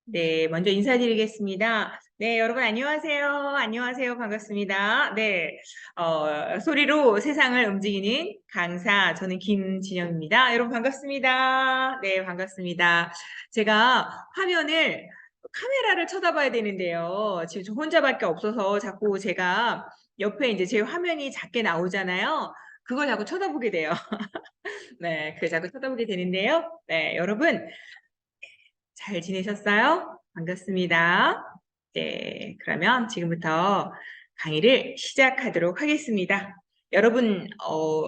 네, 먼저 인사드리겠습니다. 네, 여러분 안녕하세요. 안녕하세요. 반갑습니다. 네, 소리로 세상을 움직이는 강사, 저는 김진영입니다. 여러분 반갑습니다. 네, 반갑습니다. 제가 카메라를 쳐다봐야 되는데요. 지금 저 혼자밖에 없어서 자꾸 제가 옆에 이제 제 화면이 작게 나오잖아요. 그걸 자꾸 쳐다보게 돼요. 네, 그 자꾸 쳐다보게 되는데요. 네, 여러분 잘 지내셨어요? 반갑습니다. 네, 그러면 지금부터 강의를 시작하도록 하겠습니다. 여러분,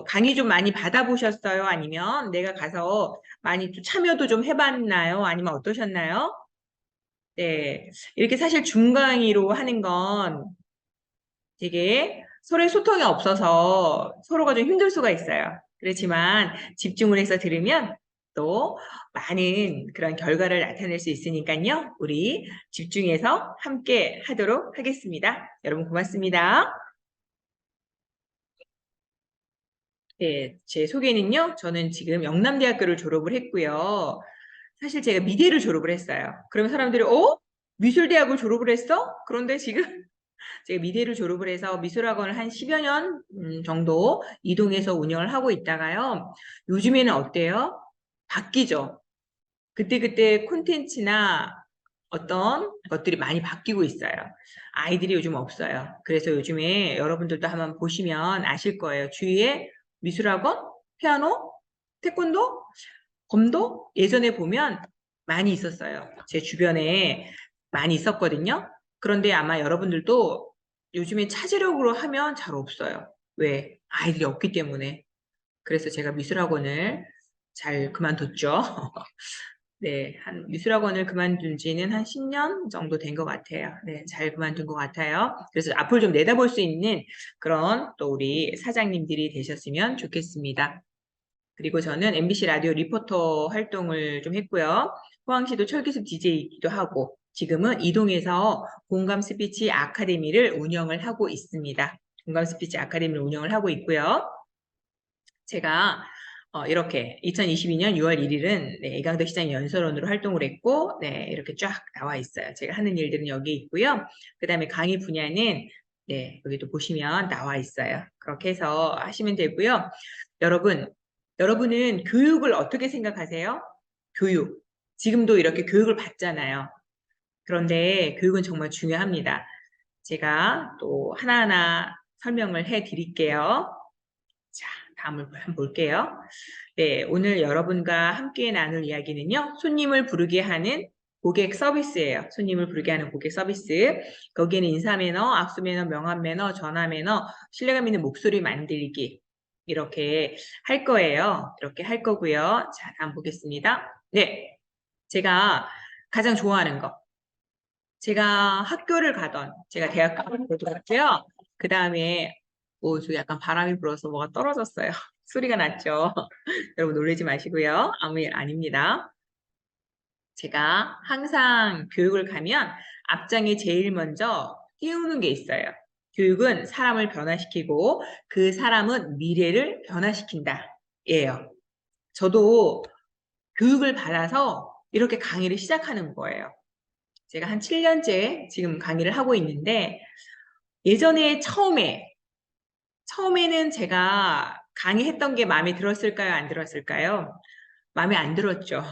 강의 좀 많이 받아보셨어요? 아니면 내가 가서 많이 좀 참여도 좀 해봤나요? 아니면 어떠셨나요? 네, 이렇게 사실 중강의로 하는 건 되게 서로의 소통이 없어서 서로가 좀 힘들 수가 있어요. 그렇지만 집중을 해서 들으면 또 많은 그런 결과를 나타낼 수 있으니까요. 우리 집중해서 함께 하도록 하겠습니다. 여러분 고맙습니다. 네, 제 소개는요. 저는 지금 영남대학교를 졸업을 했고요. 사실 제가 미대를 졸업을 했어요. 그러면 사람들이 미술대학을 졸업을 했어? 그런데 지금 제가 미대를 졸업을 해서 미술학원을 한 10여 년 정도 이동해서 운영을 하고 있다가요. 요즘에는 어때요? 바뀌죠. 그때그때 콘텐츠나 어떤 것들이 많이 바뀌고 있어요. 아이들이 요즘 없어요. 그래서 요즘에 여러분들도 한번 보시면 아실 거예요. 주위에 미술학원, 피아노, 태권도, 검도 예전에 보면 많이 있었어요. 제 주변에 많이 있었거든요. 그런데 아마 여러분들도 요즘에 찾으려고 하면 잘 없어요. 왜? 아이들이 없기 때문에. 그래서 제가 미술학원을 잘 그만뒀죠. 네, 한 미술학원을 그만둔 지는 한 10년 정도 된 것 같아요. 네, 잘 그만둔 것 같아요. 그래서 앞으로 좀 내다볼 수 있는 그런 또 우리 사장님들이 되셨으면 좋겠습니다. 그리고 저는 MBC 라디오 리포터 활동을 좀 했고요. 포항시도 철기습 DJ이기도 하고 지금은 이동에서 공감 스피치 아카데미를 운영을 하고 있습니다. 공감 스피치 아카데미를 운영을 하고 있고요. 제가 이렇게 2022년 6월 1일은 네, 이강덕 시장 연설원으로 활동을 했고 네, 이렇게 쫙 나와 있어요. 제가 하는 일들은 여기 있고요. 그 다음에 강의 분야는 네, 여기도 보시면 나와 있어요. 그렇게 해서 하시면 되고요. 여러분은 교육을 어떻게 생각하세요? 교육. 지금도 이렇게 교육을 받잖아요. 그런데 교육은 정말 중요합니다. 제가 또 하나하나 설명을 해 드릴게요. 자, 다음을 한번 볼게요. 네, 오늘 여러분과 함께 나눌 이야기는요, 손님을 부르게 하는 고객 서비스예요. 손님을 부르게 하는 고객 서비스. 거기에는 인사 매너, 악수 매너, 명함 매너, 전화 매너, 신뢰감 있는 목소리 만들기. 이렇게 할 거예요. 이렇게 할 거고요. 자, 다음 보겠습니다. 네, 제가 가장 좋아하는 거. 제가 학교를 가던, 제가 대학교를 가고요. 그 다음에, 저 약간 바람이 불어서 뭐가 떨어졌어요. 소리가 났죠. 여러분 놀라지 마시고요. 아무 일 아닙니다. 제가 항상 교육을 가면 앞장에 제일 먼저 띄우는 게 있어요. 교육은 사람을 변화시키고 그 사람은 미래를 변화시킨다. 예요. 저도 교육을 받아서 이렇게 강의를 시작하는 거예요. 제가 한 7년째 지금 강의를 하고 있는데 예전에 처음에는 제가 강의했던 게 마음에 들었을까요? 안 들었을까요? 마음에 안 들었죠.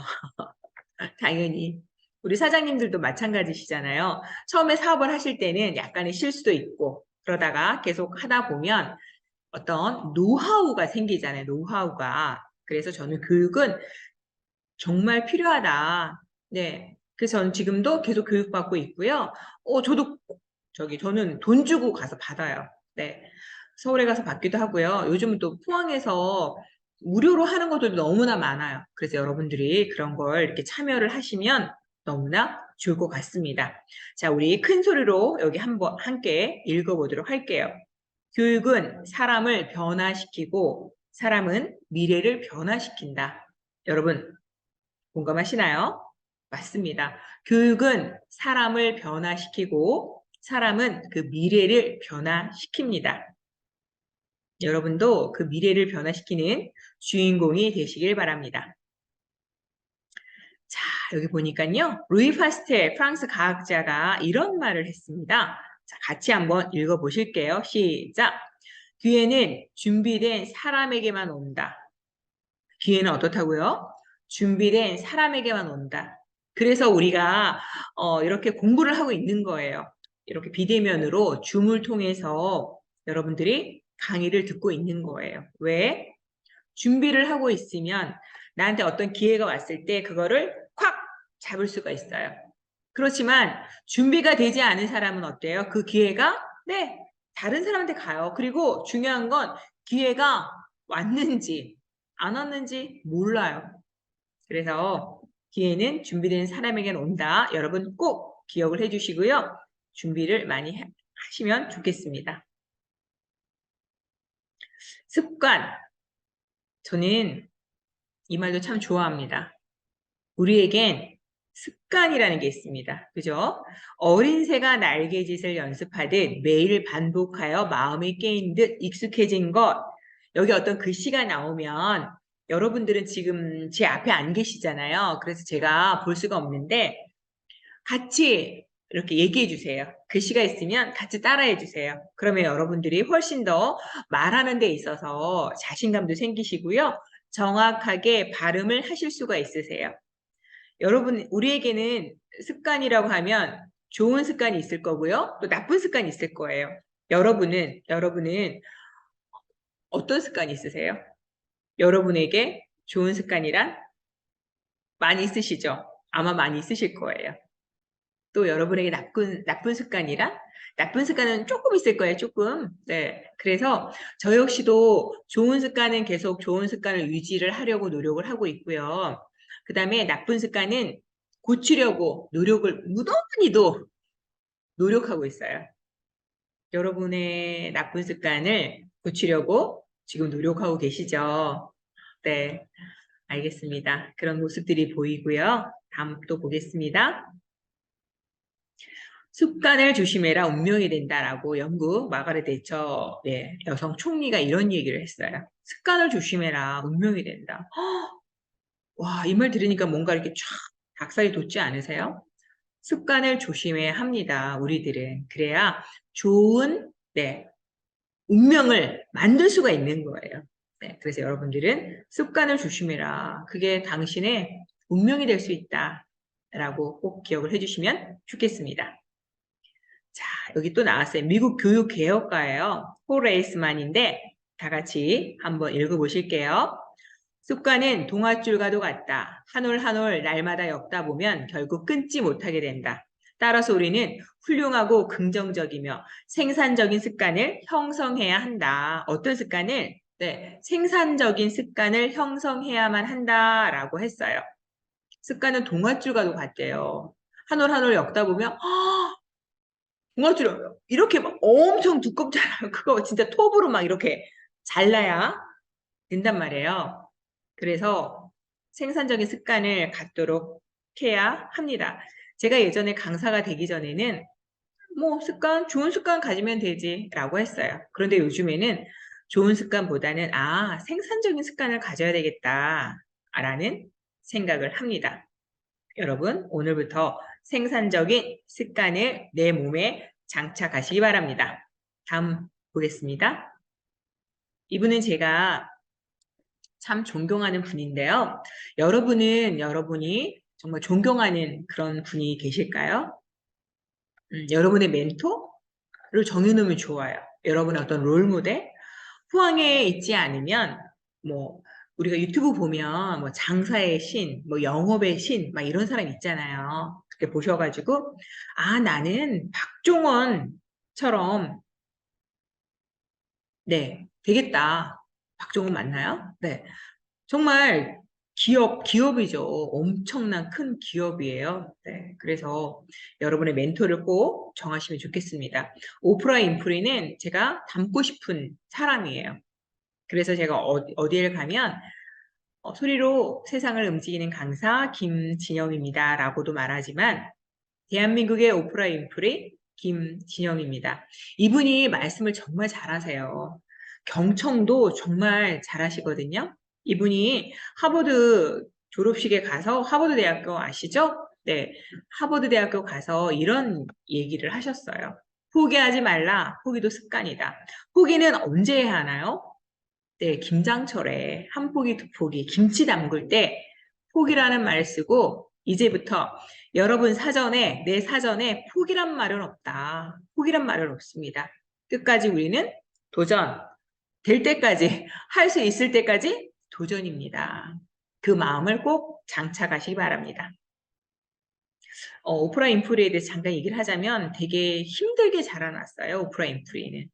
당연히. 우리 사장님들도 마찬가지시잖아요. 처음에 사업을 하실 때는 약간의 실수도 있고 그러다가 계속 하다 보면 어떤 노하우가 생기잖아요. 노하우가. 그래서 저는 교육은 정말 필요하다. 네. 그래서 저는 지금도 계속 교육받고 있고요. 저는 돈 주고 가서 받아요. 네. 서울에 가서 받기도 하고요. 요즘은 또 포항에서 무료로 하는 것도 너무나 많아요. 그래서 여러분들이 그런 걸 이렇게 참여를 하시면 너무나 좋을 것 같습니다. 자, 우리 큰 소리로 여기 한번 함께 읽어보도록 할게요. 교육은 사람을 변화시키고 사람은 미래를 변화시킨다. 여러분, 공감하시나요? 맞습니다. 교육은 사람을 변화시키고 사람은 그 미래를 변화시킵니다. 여러분도 그 미래를 변화시키는 주인공이 되시길 바랍니다. 자, 여기 보니까요. 루이 파스텔 프랑스 과학자가 이런 말을 했습니다. 자, 같이 한번 읽어보실게요. 시작. 기회는 준비된 사람에게만 온다. 기회는 어떻다고요? 준비된 사람에게만 온다. 그래서 우리가 이렇게 공부를 하고 있는 거예요. 이렇게 비대면으로 줌을 통해서 여러분들이 강의를 듣고 있는 거예요. 왜? 준비를 하고 있으면 나한테 어떤 기회가 왔을 때 그거를 콱 잡을 수가 있어요. 그렇지만 준비가 되지 않은 사람은 어때요? 그 기회가 네, 다른 사람한테 가요. 그리고 중요한 건 기회가 왔는지 안 왔는지 몰라요. 그래서 기회는 준비된 사람에게는 온다. 여러분 꼭 기억을 해주시고요. 준비를 많이 하시면 좋겠습니다. 습관. 저는 이 말도 참 좋아합니다. 우리에겐 습관이라는 게 있습니다. 그죠? 어린 새가 날개짓을 연습하듯 매일 반복하여 마음이 깨인 듯 익숙해진 것. 여기 어떤 글씨가 나오면 여러분들은 지금 제 앞에 안 계시잖아요. 그래서 제가 볼 수가 없는데 같이 이렇게 얘기해 주세요. 글씨가 있으면 같이 따라해 주세요. 그러면 여러분들이 훨씬 더 말하는 데 있어서 자신감도 생기시고요. 정확하게 발음을 하실 수가 있으세요. 여러분, 우리에게는 습관이라고 하면 좋은 습관이 있을 거고요. 또 나쁜 습관이 있을 거예요. 여러분은 어떤 습관이 있으세요? 여러분에게 좋은 습관이란 많이 있으시죠? 아마 많이 있으실 거예요. 또 여러분에게 나쁜 습관이란? 나쁜 습관은 조금 있을 거예요, 조금. 네. 그래서 저 역시도 좋은 습관은 계속 좋은 습관을 유지를 하려고 노력을 하고 있고요. 그 다음에 나쁜 습관은 고치려고 노력을 무던히도 노력하고 있어요. 여러분의 나쁜 습관을 고치려고 지금 노력하고 계시죠? 네. 알겠습니다. 그런 모습들이 보이고요. 다음 또 보겠습니다. 습관을 조심해라 운명이 된다라고 영국 마가렛 대처 여성 총리가 이런 얘기를 했어요. 습관을 조심해라 운명이 된다. 와, 이 말 들으니까 뭔가 이렇게 쫙 닭살이 돋지 않으세요? 습관을 조심해야 합니다. 우리들은. 그래야 좋은 운명을 만들 수가 있는 거예요. 네, 그래서 여러분들은 습관을 조심해라. 그게 당신의 운명이 될 수 있다. 라고 꼭 기억을 해주시면 좋겠습니다. 자, 여기 또 나왔어요. 미국 교육개혁가예요. 호레이스만인데 다 같이 한번 읽어보실게요. 습관은 동아줄과도 같다. 한 올 한 올 날마다 엮다 보면 결국 끊지 못하게 된다. 따라서 우리는 훌륭하고 긍정적이며 생산적인 습관을 형성해야 한다. 어떤 습관을? 네, 생산적인 습관을 형성해야만 한다라고 했어요. 습관은 동아줄과도 같대요. 한 올 한 올 엮다 보면 동아줄이 이렇게 막 엄청 두껍잖아요. 그거 진짜 톱으로 막 이렇게 잘라야 된단 말이에요. 그래서 생산적인 습관을 갖도록 해야 합니다. 제가 예전에 강사가 되기 전에는 뭐 좋은 습관 가지면 되지라고 했어요. 그런데 요즘에는 좋은 습관보다는 생산적인 습관을 가져야 되겠다라는 생각을 합니다. 여러분, 오늘부터 생산적인 습관을 내 몸에 장착하시기 바랍니다. 다음 보겠습니다. 이분은 제가 참 존경하는 분인데요. 여러분이 정말 존경하는 그런 분이 계실까요? 여러분의 멘토를 정해놓으면 좋아요. 여러분의 어떤 롤모델? 포항에 있지 않으면, 뭐, 우리가 유튜브 보면, 뭐, 장사의 신, 뭐, 영업의 신, 막 이런 사람 있잖아요. 그렇게 보셔가지고, 나는 박종원처럼, 네, 되겠다. 박종원 맞나요? 네. 정말 기업이죠. 엄청난 큰 기업이에요. 네, 그래서 여러분의 멘토를 꼭 정하시면 좋겠습니다. 오프라 인프리는 제가 닮고 싶은 사람이에요. 그래서 제가 어디를 가면 소리로 세상을 움직이는 강사 김진영입니다. 라고도 말하지만 대한민국의 오프라 인프리 김진영입니다. 이분이 말씀을 정말 잘하세요. 경청도 정말 잘하시거든요. 이분이 하버드 졸업식에 가서 하버드 대학교 아시죠? 네, 하버드 대학교 가서 이런 얘기를 하셨어요. 포기하지 말라. 포기도 습관이다. 포기는 언제 해야 하나요? 네, 김장철에 한 포기 두 포기 김치 담글 때 포기라는 말을 쓰고 이제부터 여러분 사전에 내 사전에 포기란 말은 없다. 포기란 말은 없습니다. 끝까지 우리는 도전. 될 때까지 할 수 있을 때까지 도전입니다. 그 마음을 꼭 장착하시기 바랍니다. 오프라 인프리에 대해서 잠깐 얘기를 하자면 되게 힘들게 자라났어요. 오프라 인프리는.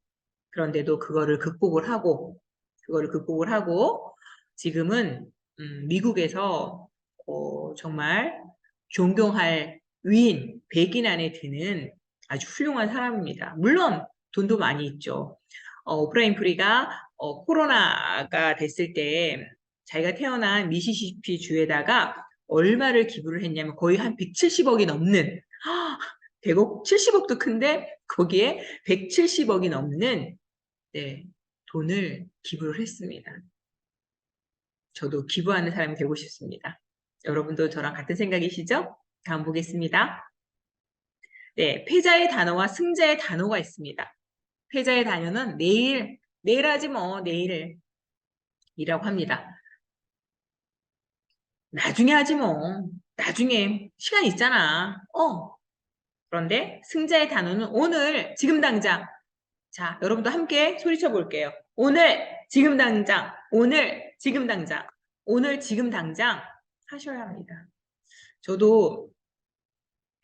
그런데도 그거를 극복을 하고 지금은 미국에서 정말 존경할 위인, 백인 안에 드는 아주 훌륭한 사람입니다. 물론 돈도 많이 있죠. 오프라 윈프리가 코로나가 됐을 때 자기가 태어난 미시시피 주에다가 얼마를 기부를 했냐면 거의 한 170억이 넘는 100억, 70억도 큰데 거기에 170억이 넘는 네, 돈을 기부를 했습니다. 저도 기부하는 사람이 되고 싶습니다. 여러분도 저랑 같은 생각이시죠? 다음 보겠습니다. 네, 패자의 단어와 승자의 단어가 있습니다. 패자의 단어는 내일 하지 뭐, 내일이라고 합니다. 나중에 하지 뭐, 나중에 시간 있잖아. 그런데 승자의 단어는 오늘, 지금 당장. 자, 여러분도 함께 소리쳐 볼게요. 오늘, 지금 당장, 오늘, 지금 당장, 오늘, 지금 당장 하셔야 합니다. 저도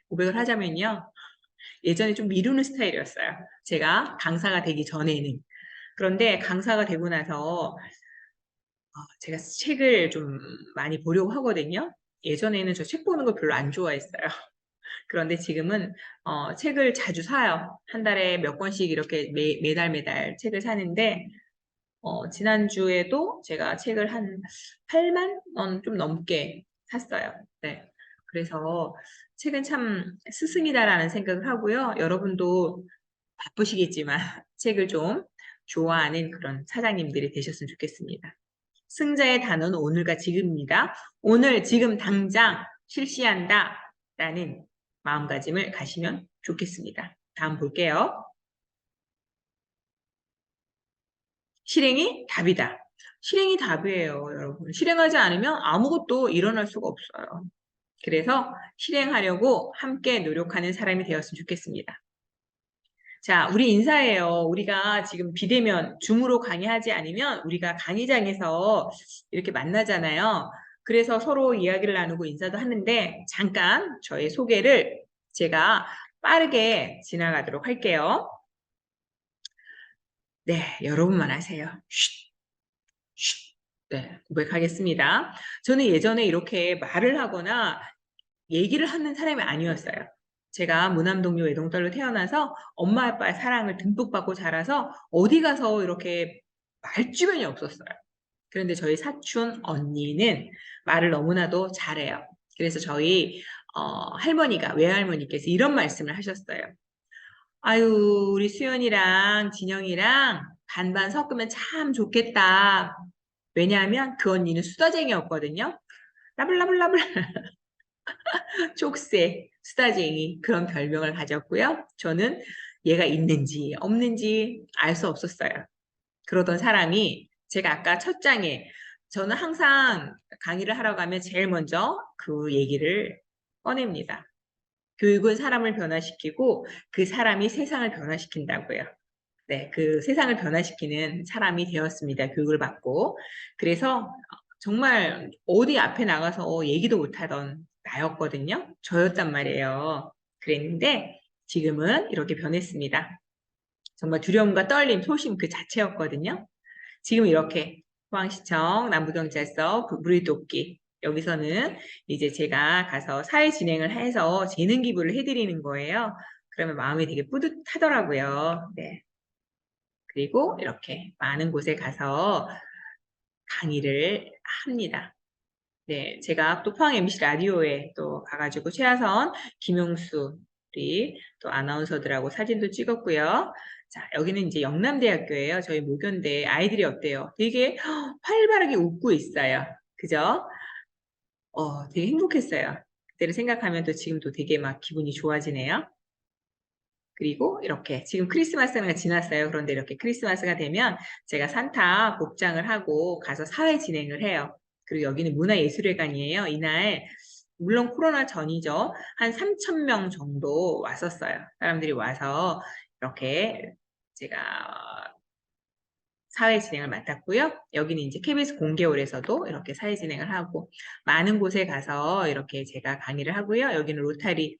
고백을 하자면요. 예전에 좀 미루는 스타일이었어요. 제가 강사가 되기 전에는. 그런데 강사가 되고 나서 제가 책을 좀 많이 보려고 하거든요. 예전에는 저 책 보는 거 별로 안 좋아했어요. 그런데 지금은 책을 자주 사요. 한 달에 몇 권씩 이렇게 매달 책을 사는데 지난주에도 제가 책을 한 8만 원 좀 넘게 샀어요. 네. 그래서 책은 참 스승이다라는 생각을 하고요. 여러분도 바쁘시겠지만 책을 좀 좋아하는 그런 사장님들이 되셨으면 좋겠습니다. 승자의 단어는 오늘과 지금입니다. 오늘, 지금, 당장 실시한다 라는 마음가짐을 가시면 좋겠습니다. 다음 볼게요. 실행이 답이다. 실행이 답이에요, 여러분. 실행하지 않으면 아무것도 일어날 수가 없어요. 그래서 실행하려고 함께 노력하는 사람이 되었으면 좋겠습니다. 자, 우리 인사해요. 우리가 지금 비대면, 줌으로 강의하지 않으면 우리가 강의장에서 이렇게 만나잖아요. 그래서 서로 이야기를 나누고 인사도 하는데 잠깐 저의 소개를 제가 빠르게 지나가도록 할게요. 네, 여러분만 하세요. 쉿, 쉿. 네, 고백하겠습니다. 저는 예전에 이렇게 말을 하거나 얘기를 하는 사람이 아니었어요. 제가 무남동료 외동딸로 태어나서 엄마 아빠의 사랑을 듬뿍 받고 자라서 어디 가서 이렇게 말주변이 없었어요. 그런데 저희 사촌 언니는 말을 너무나도 잘해요. 그래서 저희 할머니가 외할머니께서 이런 말씀을 하셨어요. 아유, 우리 수연이랑 진영이랑 반반 섞으면 참 좋겠다. 왜냐하면 그 언니는 수다쟁이였거든요. 라블라블라블 쪽새, 수다쟁이 그런 별명을 가졌고요. 저는 얘가 있는지 없는지 알 수 없었어요. 그러던 사람이 제가 아까 첫 장에 저는 항상 강의를 하러 가면 제일 먼저 그 얘기를 꺼냅니다. 교육은 사람을 변화시키고 그 사람이 세상을 변화시킨다고요. 네, 그 세상을 변화시키는 사람이 되었습니다. 교육을 받고. 그래서 정말 어디 앞에 나가서 얘기도 못하던 나였거든요. 저였단 말이에요. 그랬는데 지금은 이렇게 변했습니다. 정말 두려움과 떨림, 소심 그 자체였거든요. 지금 이렇게 포항시청 남부경찰서 무리돕기 여기서는 이제 제가 가서 사회 진행을 해서 재능 기부를 해드리는 거예요. 그러면 마음이 되게 뿌듯하더라고요. 네. 그리고 이렇게 많은 곳에 가서 강의를 합니다. 네, 제가 또 포항 MBC 라디오에 또 가가지고 최하선, 김용수 우리 또 아나운서들하고 사진도 찍었고요. 자, 여기는 이제 영남대학교예요. 저희 모교인데 아이들이 어때요? 되게 활발하게 웃고 있어요. 그죠? 되게 행복했어요. 그때를 생각하면 또 지금도 되게 막 기분이 좋아지네요. 그리고 이렇게 지금 크리스마스가 지났어요. 그런데 이렇게 크리스마스가 되면 제가 산타 복장을 하고 가서 사회 진행을 해요. 그리고 여기는 문화예술회관이에요. 이날 물론 코로나 전이죠. 한 3천 명 정도 왔었어요. 사람들이 와서 이렇게 제가 사회 진행을 맡았고요. 여기는 이제 KBS 공개홀에서도 이렇게 사회 진행을 하고 많은 곳에 가서 이렇게 제가 강의를 하고요. 여기는 로타리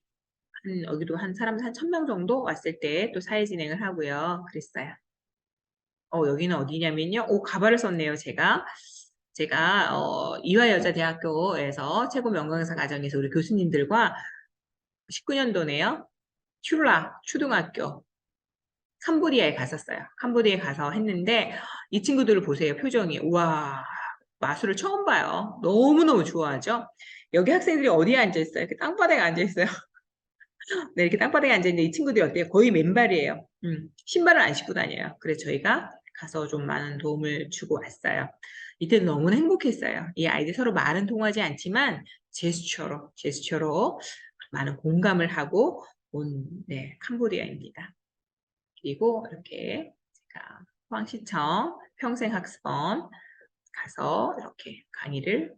여기도 한 사람 한 1,000명 정도 왔을 때 또 사회 진행을 하고요. 그랬어요. 여기는 어디냐면요. 가발을 썼네요, 제가. 제가 이화여자대학교에서 최고 명강사 과정에서 우리 교수님들과 19년도네요. 츄라 초등학교 캄보디아에 갔었어요. 캄보디아에 가서 했는데 이 친구들을 보세요. 표정이. 우와, 마술을 처음 봐요. 너무너무 좋아하죠. 여기 학생들이 어디에 앉아있어요? 이렇게 땅바닥에 앉아있어요. 네, 이렇게 땅바닥에 앉아있는데 이 친구들이 어때요? 거의 맨발이에요. 신발을 안 신고 다녀요. 그래서 저희가 가서 좀 많은 도움을 주고 왔어요. 이때 너무나 행복했어요. 이 아이들 서로 말은 통하지 않지만 제스처로 많은 공감을 하고 온 네, 캄보디아입니다. 그리고 이렇게 제가 포항시청 평생학습원 가서 이렇게 강의를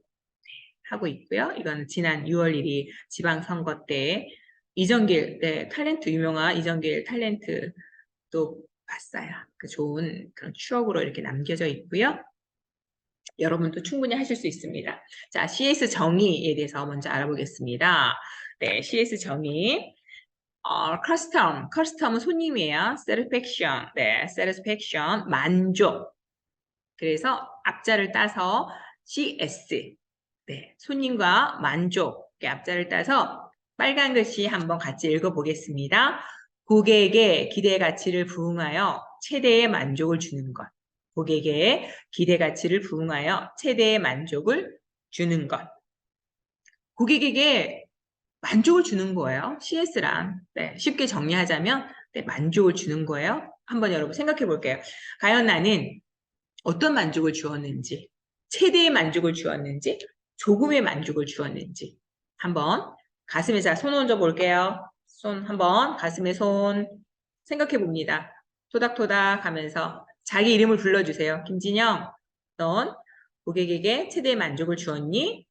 하고 있고요. 이건 지난 6월 1일 지방선거 때 이정길, 네, 탤런트 유명한 이정길 탤런트도 봤어요. 그 좋은 그런 추억으로 이렇게 남겨져 있고요. 여러분도 충분히 하실 수 있습니다. 자, CS 정의에 대해서 먼저 알아보겠습니다. 네, CS 정의. 커스텀은 손님이에요. satisfaction, 네, satisfaction, 만족. 그래서 앞자를 따서 CS, 네, 손님과 만족, 이렇게 앞자를 따서 빨간 글씨 한번 같이 읽어보겠습니다. 고객의 기대 가치를 부응하여 최대의 만족을 주는 것. 고객의 기대 가치를 부응하여 최대의 만족을 주는 것. 고객에게 만족을 주는 거예요. CS란. 네, 쉽게 정리하자면 네, 만족을 주는 거예요. 한번 여러분 생각해 볼게요. 과연 나는 어떤 만족을 주었는지, 최대의 만족을 주었는지, 조금의 만족을 주었는지 한번 가슴에 자, 손 얹어 볼게요. 손 한번 가슴에 손 생각해 봅니다. 토닥토닥 하면서 자기 이름을 불러주세요. 김진영, 넌 고객에게 최대의 만족을 주었니?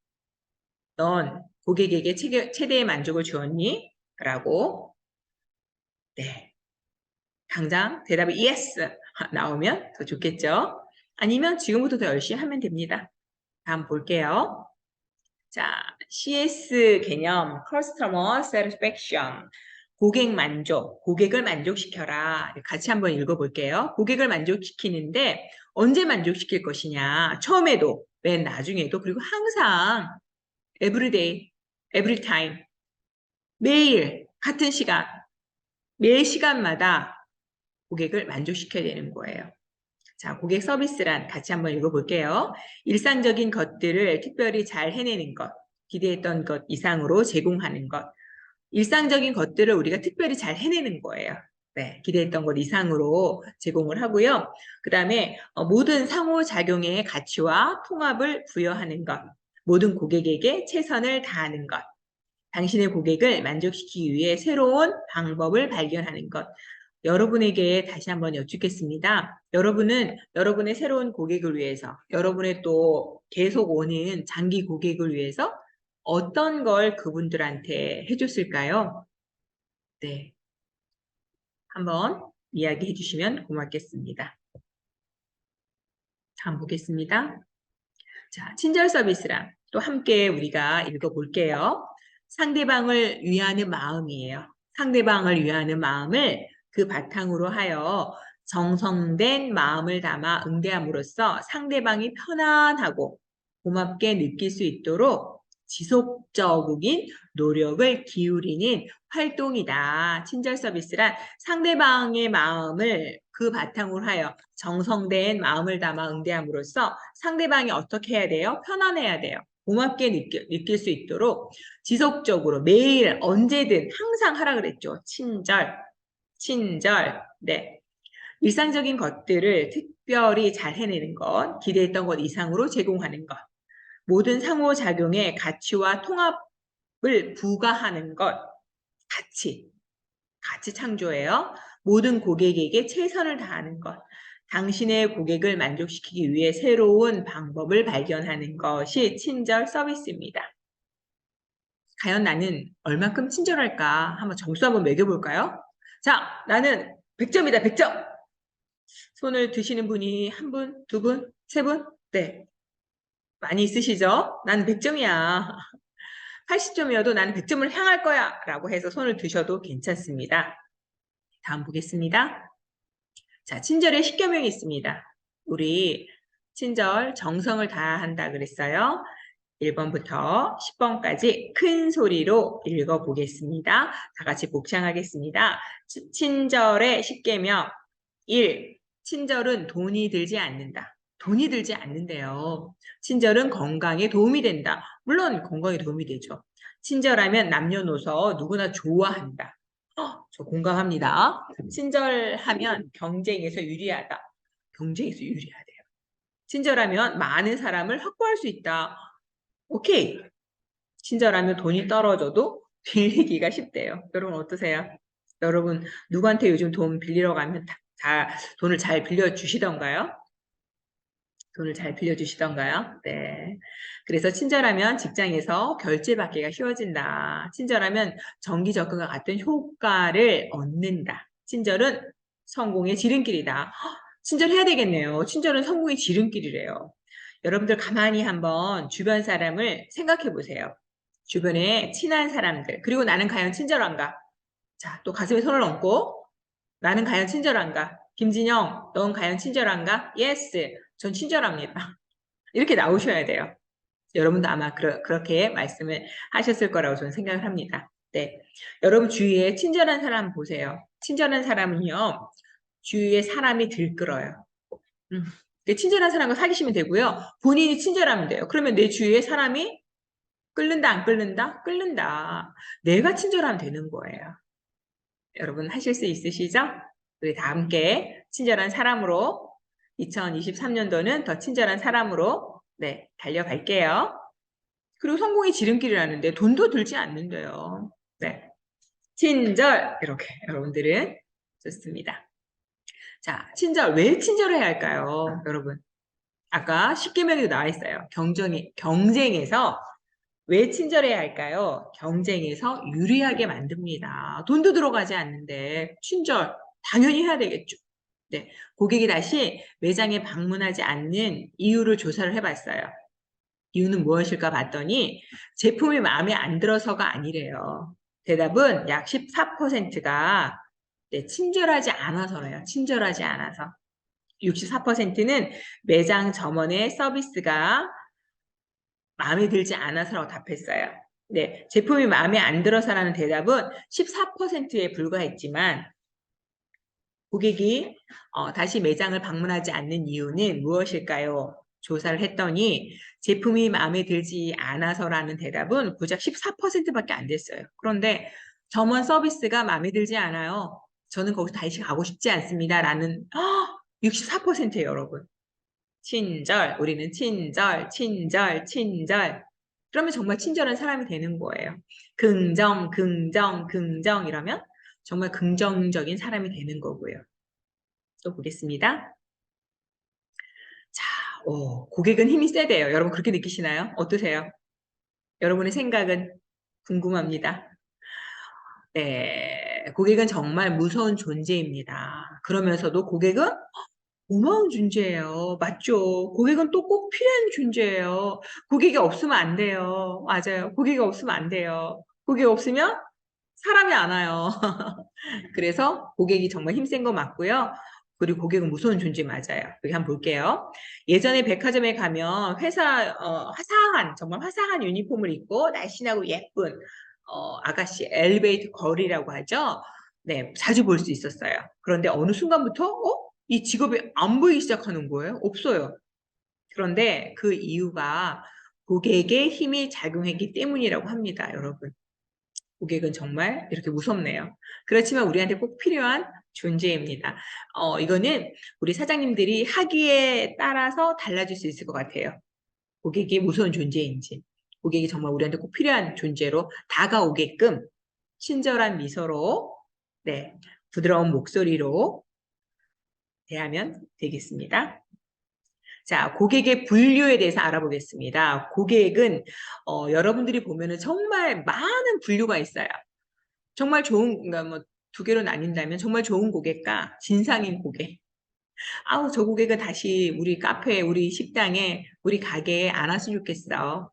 넌 고객에게 최대의 만족을 주었니? 라고 네, 당장 대답이 yes 나오면 더 좋겠죠? 아니면 지금부터 더 열심히 하면 됩니다. 다음 볼게요. 자, CS 개념 Customer Satisfaction 고객 만족, 고객을 만족시켜라. 같이 한번 읽어볼게요. 고객을 만족시키는데 언제 만족시킬 것이냐? 처음에도, 맨 나중에도, 그리고 항상 every day, every time 매일 같은 시간, 매 시간마다 고객을 만족시켜야 되는 거예요. 자, 고객 서비스란 같이 한번 읽어볼게요. 일상적인 것들을 특별히 잘 해내는 것, 기대했던 것 이상으로 제공하는 것. 일상적인 것들을 우리가 특별히 잘 해내는 거예요. 네, 기대했던 것 이상으로 제공을 하고요. 그 다음에 모든 상호작용의 가치와 통합을 부여하는 것. 모든 고객에게 최선을 다하는 것. 당신의 고객을 만족시키기 위해 새로운 방법을 발견하는 것. 여러분에게 다시 한번 여쭙겠습니다. 여러분은 여러분의 새로운 고객을 위해서, 여러분의 또 계속 오는 장기 고객을 위해서 어떤 걸 그분들한테 해줬을까요? 네, 한번 이야기해 주시면 고맙겠습니다. 다음 보겠습니다. 자, 친절 서비스랑 또 함께 우리가 읽어볼게요. 상대방을 위하는 마음이에요. 상대방을 위하는 마음을 그 바탕으로 하여 정성된 마음을 담아 응대함으로써 상대방이 편안하고 고맙게 느낄 수 있도록 지속적인 노력을 기울이는 활동이다. 친절 서비스란 상대방의 마음을 그 바탕으로 하여 정성된 마음을 담아 응대함으로써 상대방이 어떻게 해야 돼요? 편안해야 돼요. 고맙게 느낄 수 있도록 지속적으로 매일 언제든 항상 하라 그랬죠. 친절. 네. 일상적인 것들을 특별히 잘 해내는 것, 기대했던 것 이상으로 제공하는 것. 모든 상호작용의 가치와 통합을 부과하는 것. 가치 창조예요. 모든 고객에게 최선을 다하는 것. 당신의 고객을 만족시키기 위해 새로운 방법을 발견하는 것이 친절 서비스입니다. 과연 나는 얼만큼 친절할까? 한번 점수 한번 매겨볼까요? 자, 나는 100점이다, 100점! 손을 드시는 분이 한 분, 두 분, 세 분? 네. 많이 있으시죠? 나는 100점이야. 80점이어도 나는 100점을 향할 거야! 라고 해서 손을 드셔도 괜찮습니다. 다음 보겠습니다. 자, 친절에 10계명이 있습니다. 우리 친절 정성을 다한다 그랬어요. 1번부터 10번까지 큰 소리로 읽어보겠습니다. 다 같이 복창하겠습니다. 친절의 10계명 1. 친절은 돈이 들지 않는다. 돈이 들지 않는데요. 친절은 건강에 도움이 된다. 물론 건강에 도움이 되죠. 친절하면 남녀노소 누구나 좋아한다. 저 공감합니다. 친절하면 경쟁에서 유리하다. 경쟁에서 유리하대요. 친절하면 많은 사람을 확보할 수 있다. 오케이. 친절하면 돈이 떨어져도 빌리기가 쉽대요. 여러분 어떠세요? 여러분 누구한테 요즘 돈 빌리러 가면 돈을 잘 빌려주시던가요? 돈을 잘 빌려주시던가요? 네. 그래서 친절하면 직장에서 결제받기가 쉬워진다. 친절하면 정기적금과 같은 효과를 얻는다. 친절은 성공의 지름길이다. 친절해야 되겠네요. 친절은 성공의 지름길이래요. 여러분들 가만히 한번 주변 사람을 생각해 보세요. 주변에 친한 사람들, 그리고 나는 과연 친절한가? 자, 또 가슴에 손을 얹고, 나는 과연 친절한가? 김진영, 넌 과연 친절한가? Yes, 전 친절합니다. 이렇게 나오셔야 돼요. 여러분도 아마 그렇게 말씀을 하셨을 거라고 저는 생각을 합니다. 네. 여러분 주위에 친절한 사람 보세요. 친절한 사람은요, 주위에 사람이 들끓어요. 친절한 사람과 사귀시면 되고요. 본인이 친절하면 돼요. 그러면 내 주위에 사람이 끓는다, 안 끓는다? 끓는다. 내가 친절하면 되는 거예요. 여러분 하실 수 있으시죠? 우리 다 함께 친절한 사람으로 2023년도는 더 친절한 사람으로 네, 달려갈게요. 그리고 성공의 지름길이라는데 돈도 들지 않는데요. 네. 친절 이렇게 여러분들은 좋습니다. 자, 친절 왜 친절해야 할까요? 여러분. 아까 10계명에도 나와 있어요. 경쟁에서 왜 친절해야 할까요? 경쟁에서 유리하게 만듭니다. 돈도 들어가지 않는데 친절 당연히 해야 되겠죠. 네, 고객이 다시 매장에 방문하지 않는 이유를 조사를 해봤어요. 이유는 무엇일까 봤더니 제품이 마음에 안 들어서가 아니래요. 대답은 약 14%가 네, 친절하지 않아서래요. 친절하지 않아서. 64%는 매장 점원의 서비스가 마음에 들지 않아서라고 답했어요. 네, 제품이 마음에 안 들어서라는 대답은 14%에 불과했지만 고객이 다시 매장을 방문하지 않는 이유는 무엇일까요? 조사를 했더니 제품이 마음에 들지 않아서라는 대답은 고작 14%밖에 안 됐어요. 그런데 점원 서비스가 마음에 들지 않아요. 저는 거기서 다시 가고 싶지 않습니다. 라는 64%예요, 여러분. 친절, 우리는 친절, 친절, 친절. 그러면 정말 친절한 사람이 되는 거예요. 긍정, 긍정, 긍정 이러면 정말 긍정적인 사람이 되는 거고요. 또 보겠습니다. 자, 고객은 힘이 세대요. 여러분 그렇게 느끼시나요? 어떠세요? 여러분의 생각은 궁금합니다. 네, 고객은 정말 무서운 존재입니다. 그러면서도 고객은 고마운 존재예요. 맞죠? 고객은 또 꼭 필요한 존재예요. 고객이 없으면 안 돼요. 맞아요. 고객이 없으면 안 돼요. 고객 없으면 사람이 안 와요. 그래서 고객이 정말 힘센 거 맞고요. 그리고 고객은 무서운 존재 맞아요. 여기 한번 볼게요. 예전에 백화점에 가면 화사한, 정말 화사한 유니폼을 입고 날씬하고 예쁜 아가씨, 엘리베이터 걸이라고 하죠. 네, 자주 볼 수 있었어요. 그런데 어느 순간부터 이 직업이 안 보이기 시작하는 거예요. 없어요. 그런데 그 이유가 고객의 힘이 작용했기 때문이라고 합니다, 여러분. 고객은 정말 이렇게 무섭네요. 그렇지만 우리한테 꼭 필요한 존재입니다. 이거는 우리 사장님들이 하기에 따라서 달라질 수 있을 것 같아요. 고객이 무서운 존재인지, 고객이 정말 우리한테 꼭 필요한 존재로 다가오게끔 친절한 미소로, 네, 부드러운 목소리로 대하면 되겠습니다. 자, 고객의 분류에 대해서 알아보겠습니다. 고객은 여러분들이 보면은 정말 많은 분류가 있어요. 정말 좋은, 그러니까 뭐 두 개로 나뉜다면 정말 좋은 고객과 진상인 고객. 아우, 저 고객은 다시 우리 카페에, 우리 식당에, 우리 가게에 안 왔으면 좋겠어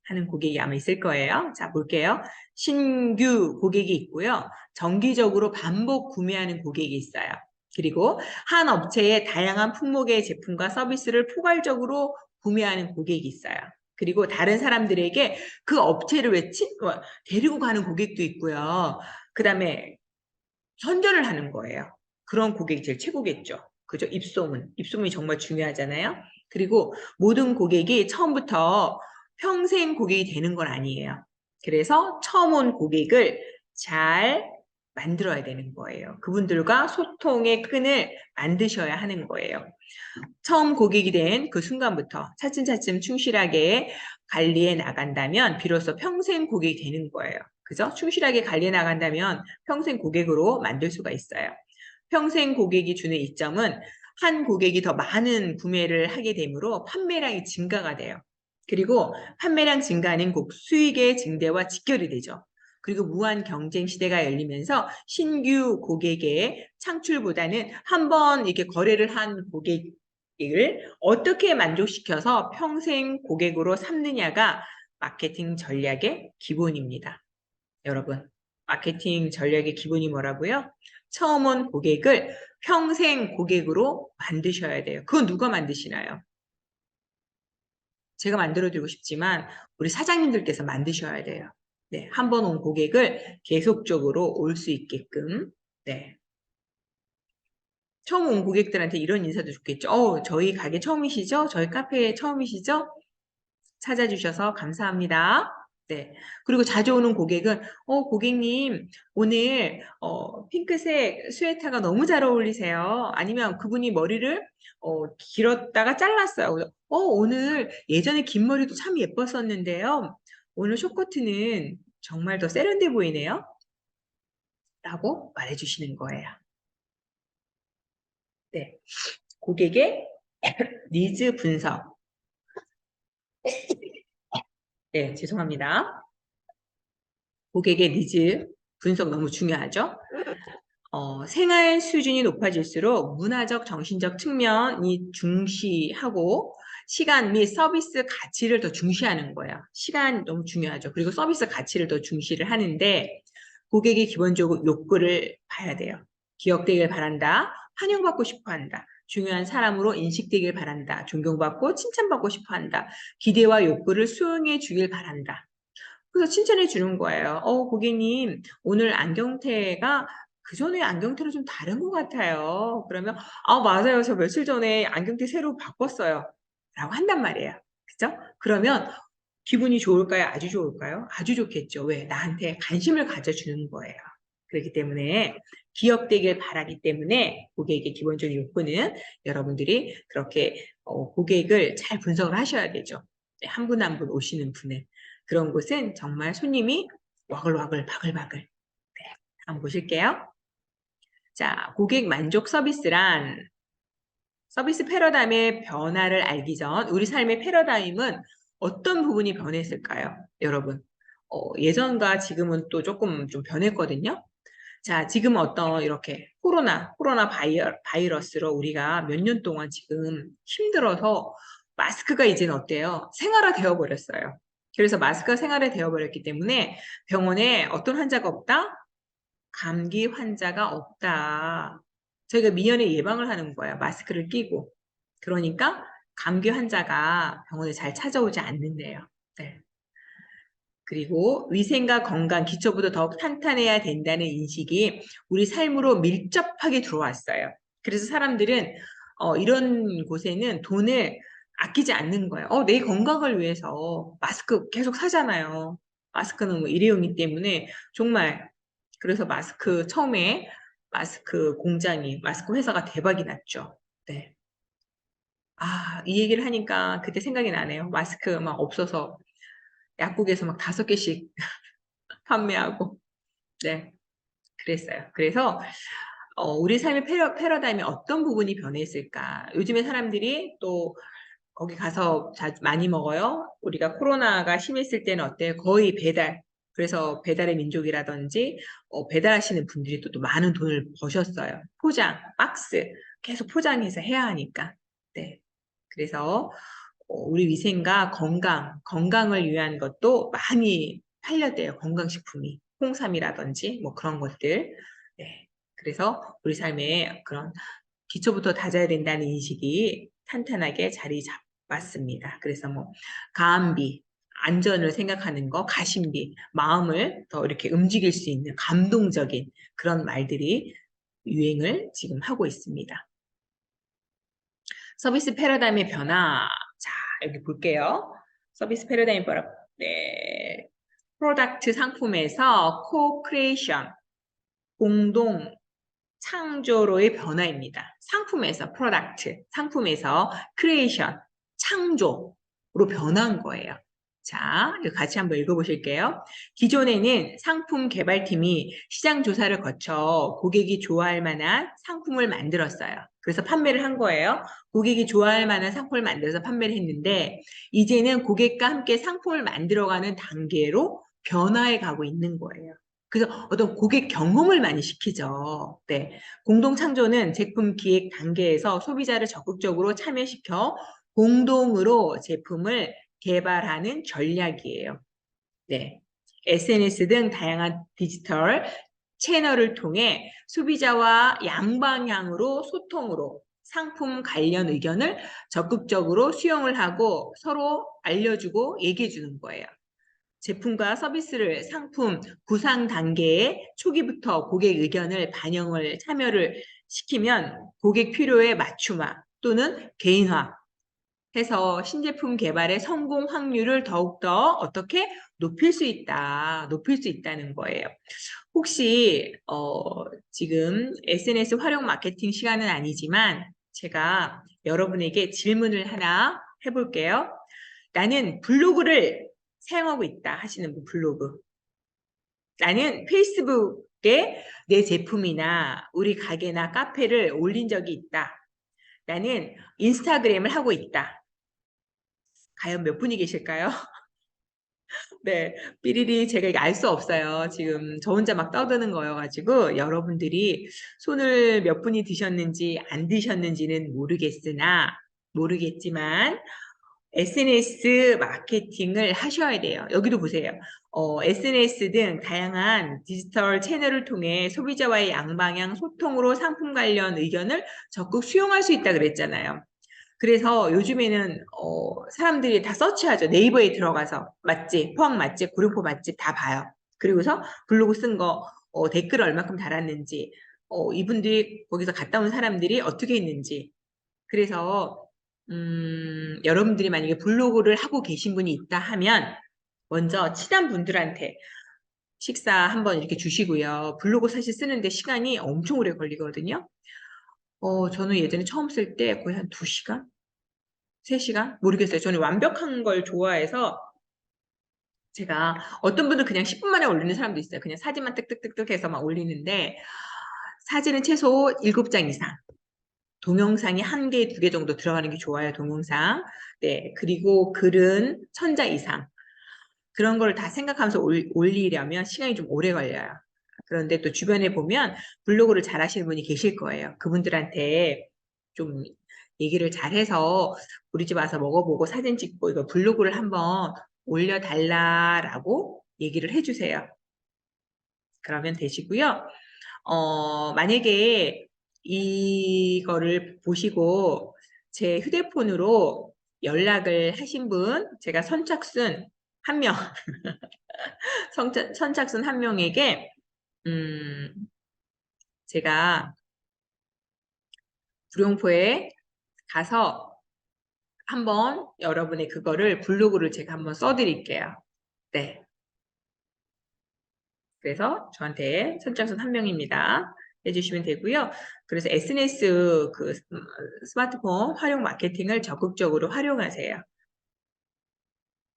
하는 고객이 아마 있을 거예요. 자, 볼게요. 신규 고객이 있고요. 정기적으로 반복 구매하는 고객이 있어요. 그리고 한 업체의 다양한 품목의 제품과 서비스를 포괄적으로 구매하는 고객이 있어요. 그리고 다른 사람들에게 그 업체를 데리고 가는 고객도 있고요. 그 다음에 선전을 하는 거예요. 그런 고객이 제일 최고겠죠. 그죠? 입소문. 입소문이 정말 중요하잖아요. 그리고 모든 고객이 처음부터 평생 고객이 되는 건 아니에요. 그래서 처음 온 고객을 잘 만들어야 되는 거예요. 그분들과 소통의 끈을 만드셔야 하는 거예요. 처음 고객이 된 그 순간부터 차츰차츰 충실하게 관리해 나간다면 비로소 평생 고객이 되는 거예요. 그죠? 충실하게 관리해 나간다면 평생 고객으로 만들 수가 있어요. 평생 고객이 주는 이점은 한 고객이 더 많은 구매를 하게 되므로 판매량이 증가가 돼요. 그리고 판매량 증가는 곧 수익의 증대와 직결이 되죠. 그리고 무한 경쟁 시대가 열리면서 신규 고객의 창출보다는 한번 이렇게 거래를 한 고객을 어떻게 만족시켜서 평생 고객으로 삼느냐가 마케팅 전략의 기본입니다. 여러분, 마케팅 전략의 기본이 뭐라고요? 처음 온 고객을 평생 고객으로 만드셔야 돼요. 그건 누가 만드시나요? 제가 만들어드리고 싶지만 우리 사장님들께서 만드셔야 돼요. 네, 한 번 온 고객을 계속적으로 올 수 있게끔. 네. 처음 온 고객들한테 이런 인사도 좋겠죠. 저희 가게 처음이시죠? 저희 카페 처음이시죠? 찾아주셔서 감사합니다. 네. 그리고 자주 오는 고객은, 고객님, 오늘, 핑크색 스웨터가 너무 잘 어울리세요. 아니면 그분이 머리를, 길었다가 잘랐어요. 그래서, 오늘 예전에 긴 머리도 참 예뻤었는데요. 오늘 쇼커트는 정말 더 세련돼 보이네요. 라고 말해주시는 거예요. 네. 고객의 니즈 분석. 네, 죄송합니다. 고객의 니즈 분석 너무 중요하죠. 생활 수준이 높아질수록 문화적, 정신적 측면이 중시하고 시간 및 서비스 가치를 더 중시하는 거예요. 시간 너무 중요하죠. 그리고 서비스 가치를 더 중시를 하는데 고객이 기본적으로 욕구를 봐야 돼요. 기억되길 바란다. 환영받고 싶어 한다. 중요한 사람으로 인식되길 바란다. 존경받고 칭찬받고 싶어 한다. 기대와 욕구를 수용해 주길 바란다. 그래서 칭찬해 주는 거예요. 고객님, 오늘 안경테가 그전에 안경테랑 좀 다른 것 같아요. 그러면, 맞아요. 저 며칠 전에 안경테 새로 바꿨어요. 라고 한단 말이에요. 그죠? 그러면 기분이 좋을까요? 아주 좋을까요? 아주 좋겠죠. 왜? 나한테 관심을 가져주는 거예요. 그렇기 때문에 기억되길 바라기 때문에 고객의 기본적인 욕구는 여러분들이 그렇게 고객을 잘 분석을 하셔야 되죠. 한 분 한 분 오시는 분은. 그런 곳은 정말 손님이 와글와글 바글바글. 네, 한번 보실게요. 자, 고객 만족 서비스란 서비스 패러다임의 변화를 알기 전 우리 삶의 패러다임은 어떤 부분이 변했을까요? 여러분, 예전과 지금은 또 조금 좀 변했거든요. 자, 지금 어떤 이렇게 코로나 바이러스로 우리가 몇 년 동안 지금 힘들어서 마스크가 이제는 어때요? 생활화 되어 버렸어요. 그래서 마스크가 생활화 되어 버렸기 때문에 병원에 어떤 환자가 없다? 감기 환자가 없다. 저희가 미연에 예방을 하는 거예요. 마스크를 끼고. 그러니까 감기 환자가 병원에 잘 찾아오지 않는데요. 네. 그리고 위생과 건강, 기초부터 더욱 탄탄해야 된다는 인식이 우리 삶으로 밀접하게 들어왔어요. 그래서 사람들은 이런 곳에는 돈을 아끼지 않는 거예요. 내 건강을 위해서 마스크 계속 사잖아요. 마스크는 뭐 일회용이기 때문에 정말 그래서 마스크 처음에 마스크 공장이 마스크 회사가 대박이 났죠. 네. 이 얘기를 하니까 그때 생각이 나네요. 마스크 막 없어서 약국에서 막 5개씩 판매하고. 네, 그랬어요. 그래서 우리 삶의 패러다임이 어떤 부분이 변했을까? 요즘에 사람들이 또 거기 가서 많이 먹어요. 우리가 코로나가 심했을 때는 어때요? 거의 배달. 그래서 배달의 민족이라든지 배달하시는 분들이 또 많은 돈을 버셨어요. 포장, 박스 계속 포장해서 해야 하니까. 네. 그래서 우리 위생과 건강을 위한 것도 많이 팔렸대요. 건강식품이. 홍삼이라든지 뭐 그런 것들. 네. 그래서 우리 삶에 그런 기초부터 다져야 된다는 인식이 탄탄하게 자리 잡았습니다. 그래서 뭐 가안비, 안전을 생각하는 거, 가심비, 마음을 더 이렇게 움직일 수 있는 감동적인 그런 말들이 유행을 지금 하고 있습니다. 서비스 패러다임의 변화. 자, 여기 볼게요. 서비스 패러다임 변화. 네. 프로덕트 상품에서 코크리에이션, 공동 창조로의 변화입니다. 상품에서 프로덕트, 상품에서 크리에이션, 창조로 변한 거예요. 자, 이거 같이 한번 읽어보실게요. 기존에는 상품 개발팀이 시장 조사를 거쳐 고객이 좋아할 만한 상품을 만들었어요. 그래서 판매를 한 거예요. 고객이 좋아할 만한 상품을 만들어서 판매를 했는데, 이제는 고객과 함께 상품을 만들어가는 단계로 변화해 가고 있는 거예요. 그래서 어떤 고객 경험을 많이 시키죠. 네. 공동 창조는 제품 기획 단계에서 소비자를 적극적으로 참여시켜 공동으로 제품을 개발하는 전략이에요. 네. SNS 등 다양한 디지털 채널을 통해 소비자와 양방향으로 소통으로 상품 관련 의견을 적극적으로 수용을 하고 서로 알려주고 얘기해 주는 거예요. 제품과 서비스를 상품 구상 단계에 초기부터 고객 의견을 반영을 참여를 시키면 고객 필요에 맞춤화 또는 개인화 해서 신제품 개발의 성공 확률을 더욱더 어떻게 높일 수 있다는 거예요. 혹시 지금 SNS 활용 마케팅 시간은 아니지만 제가 여러분에게 질문을 하나 해볼게요. 나는 블로그를 사용하고 있다 하시는 분 블로그. 나는 페이스북에 내 제품이나 우리 가게나 카페를 올린 적이 있다. 나는 인스타그램을 하고 있다. 과연 몇 분이 계실까요? 네, 삐리리 제가 알 수 없어요. 지금 저 혼자 막 떠드는 거여가지고 여러분들이 손을 몇 분이 드셨는지 안 드셨는지는 모르겠지만 SNS 마케팅을 하셔야 돼요. 여기도 보세요. SNS 등 다양한 디지털 채널을 통해 소비자와의 양방향 소통으로 상품 관련 의견을 적극 수용할 수 있다 그랬잖아요. 그래서 요즘에는 사람들이 다 서치하죠. 네이버에 들어가서 맛집, 포항 맛집, 구룡포 맛집 다 봐요. 그리고서 블로그 쓴 거 댓글을 얼마큼 달았는지 이분들이 거기서 갔다 온 사람들이 어떻게 했는지 그래서 여러분들이 만약에 블로그를 하고 계신 분이 있다 하면 먼저 친한 분들한테 식사 한번 이렇게 주시고요. 블로그 사실 쓰는데 시간이 엄청 오래 걸리거든요. 저는 예전에 처음 쓸 때 거의 한 2시간? 3시간? 모르겠어요. 저는 완벽한 걸 좋아해서 제가 어떤 분들 그냥 10분 만에 올리는 사람도 있어요. 그냥 사진만 뜩뜩뜩뜩 해서 막 올리는데 사진은 최소 7장 이상. 동영상이 1개, 2개 정도 들어가는 게 좋아요, 동영상. 네, 그리고 글은 1000자 이상. 그런 걸 다 생각하면서 올리려면 시간이 좀 오래 걸려요. 그런데 또 주변에 보면 블로그를 잘 하시는 분이 계실 거예요. 그분들한테 좀 얘기를 잘해서 우리 집 와서 먹어보고 사진 찍고 이거 블로그를 한번 올려달라라고 얘기를 해주세요. 그러면 되시고요. 만약에 이거를 보시고 제 휴대폰으로 연락을 하신 분, 제가 선착순 한 명, 선착순 한 명에게, 음, 제가 구룡포에 가서 한번 여러분의 그거를 블로그를 제가 한번 써드릴게요. 네. 그래서 저한테 선착순 한 명입니다. 해주시면 되고요. 그래서 SNS 그 스마트폰 활용 마케팅을 적극적으로 활용하세요.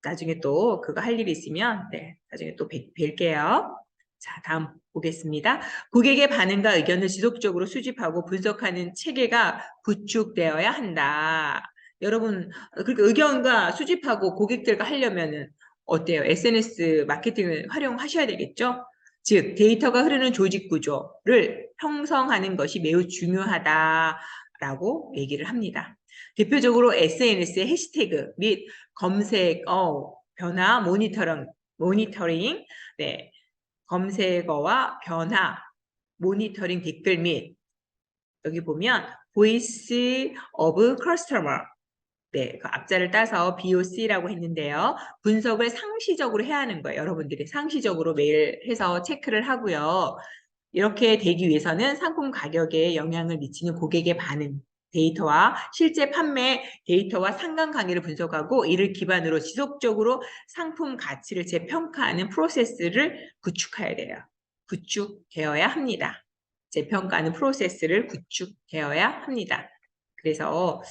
나중에 또 그거 할 일이 있으면 네, 나중에 또 뵐게요. 자, 다음 보겠습니다. 고객의 반응과 의견을 지속적으로 수집하고 분석하는 체계가 구축되어야 한다. 여러분, 그렇게 의견과 수집하고 고객들과 하려면은 어때요? SNS 마케팅을 활용하셔야 되겠죠? 즉, 데이터가 흐르는 조직 구조를 형성하는 것이 매우 중요하다라고 얘기를 합니다. 대표적으로 SNS의 해시태그 및 검색어 변화 모니터링, 네, 검색어와 변화 모니터링 댓글 및 여기 보면 Voice of Customer, 네, 그 앞자를 따서 BOC라고 했는데요. 분석을 상시적으로 해야 하는 거예요. 여러분들이 상시적으로 매일 해서 체크를 하고요. 이렇게 되기 위해서는 상품 가격에 영향을 미치는 고객의 반응 데이터와 실제 판매 데이터와 상관관계를 분석하고 이를 기반으로 지속적으로 상품 가치를 재평가하는 프로세스를 구축해야 돼요. 구축되어야 합니다. 재평가하는 프로세스를 구축되어야 합니다. 그래서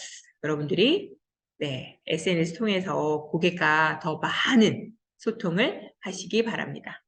여러분들이 네, SNS 통해서 고객과 더 많은 소통을 하시기 바랍니다.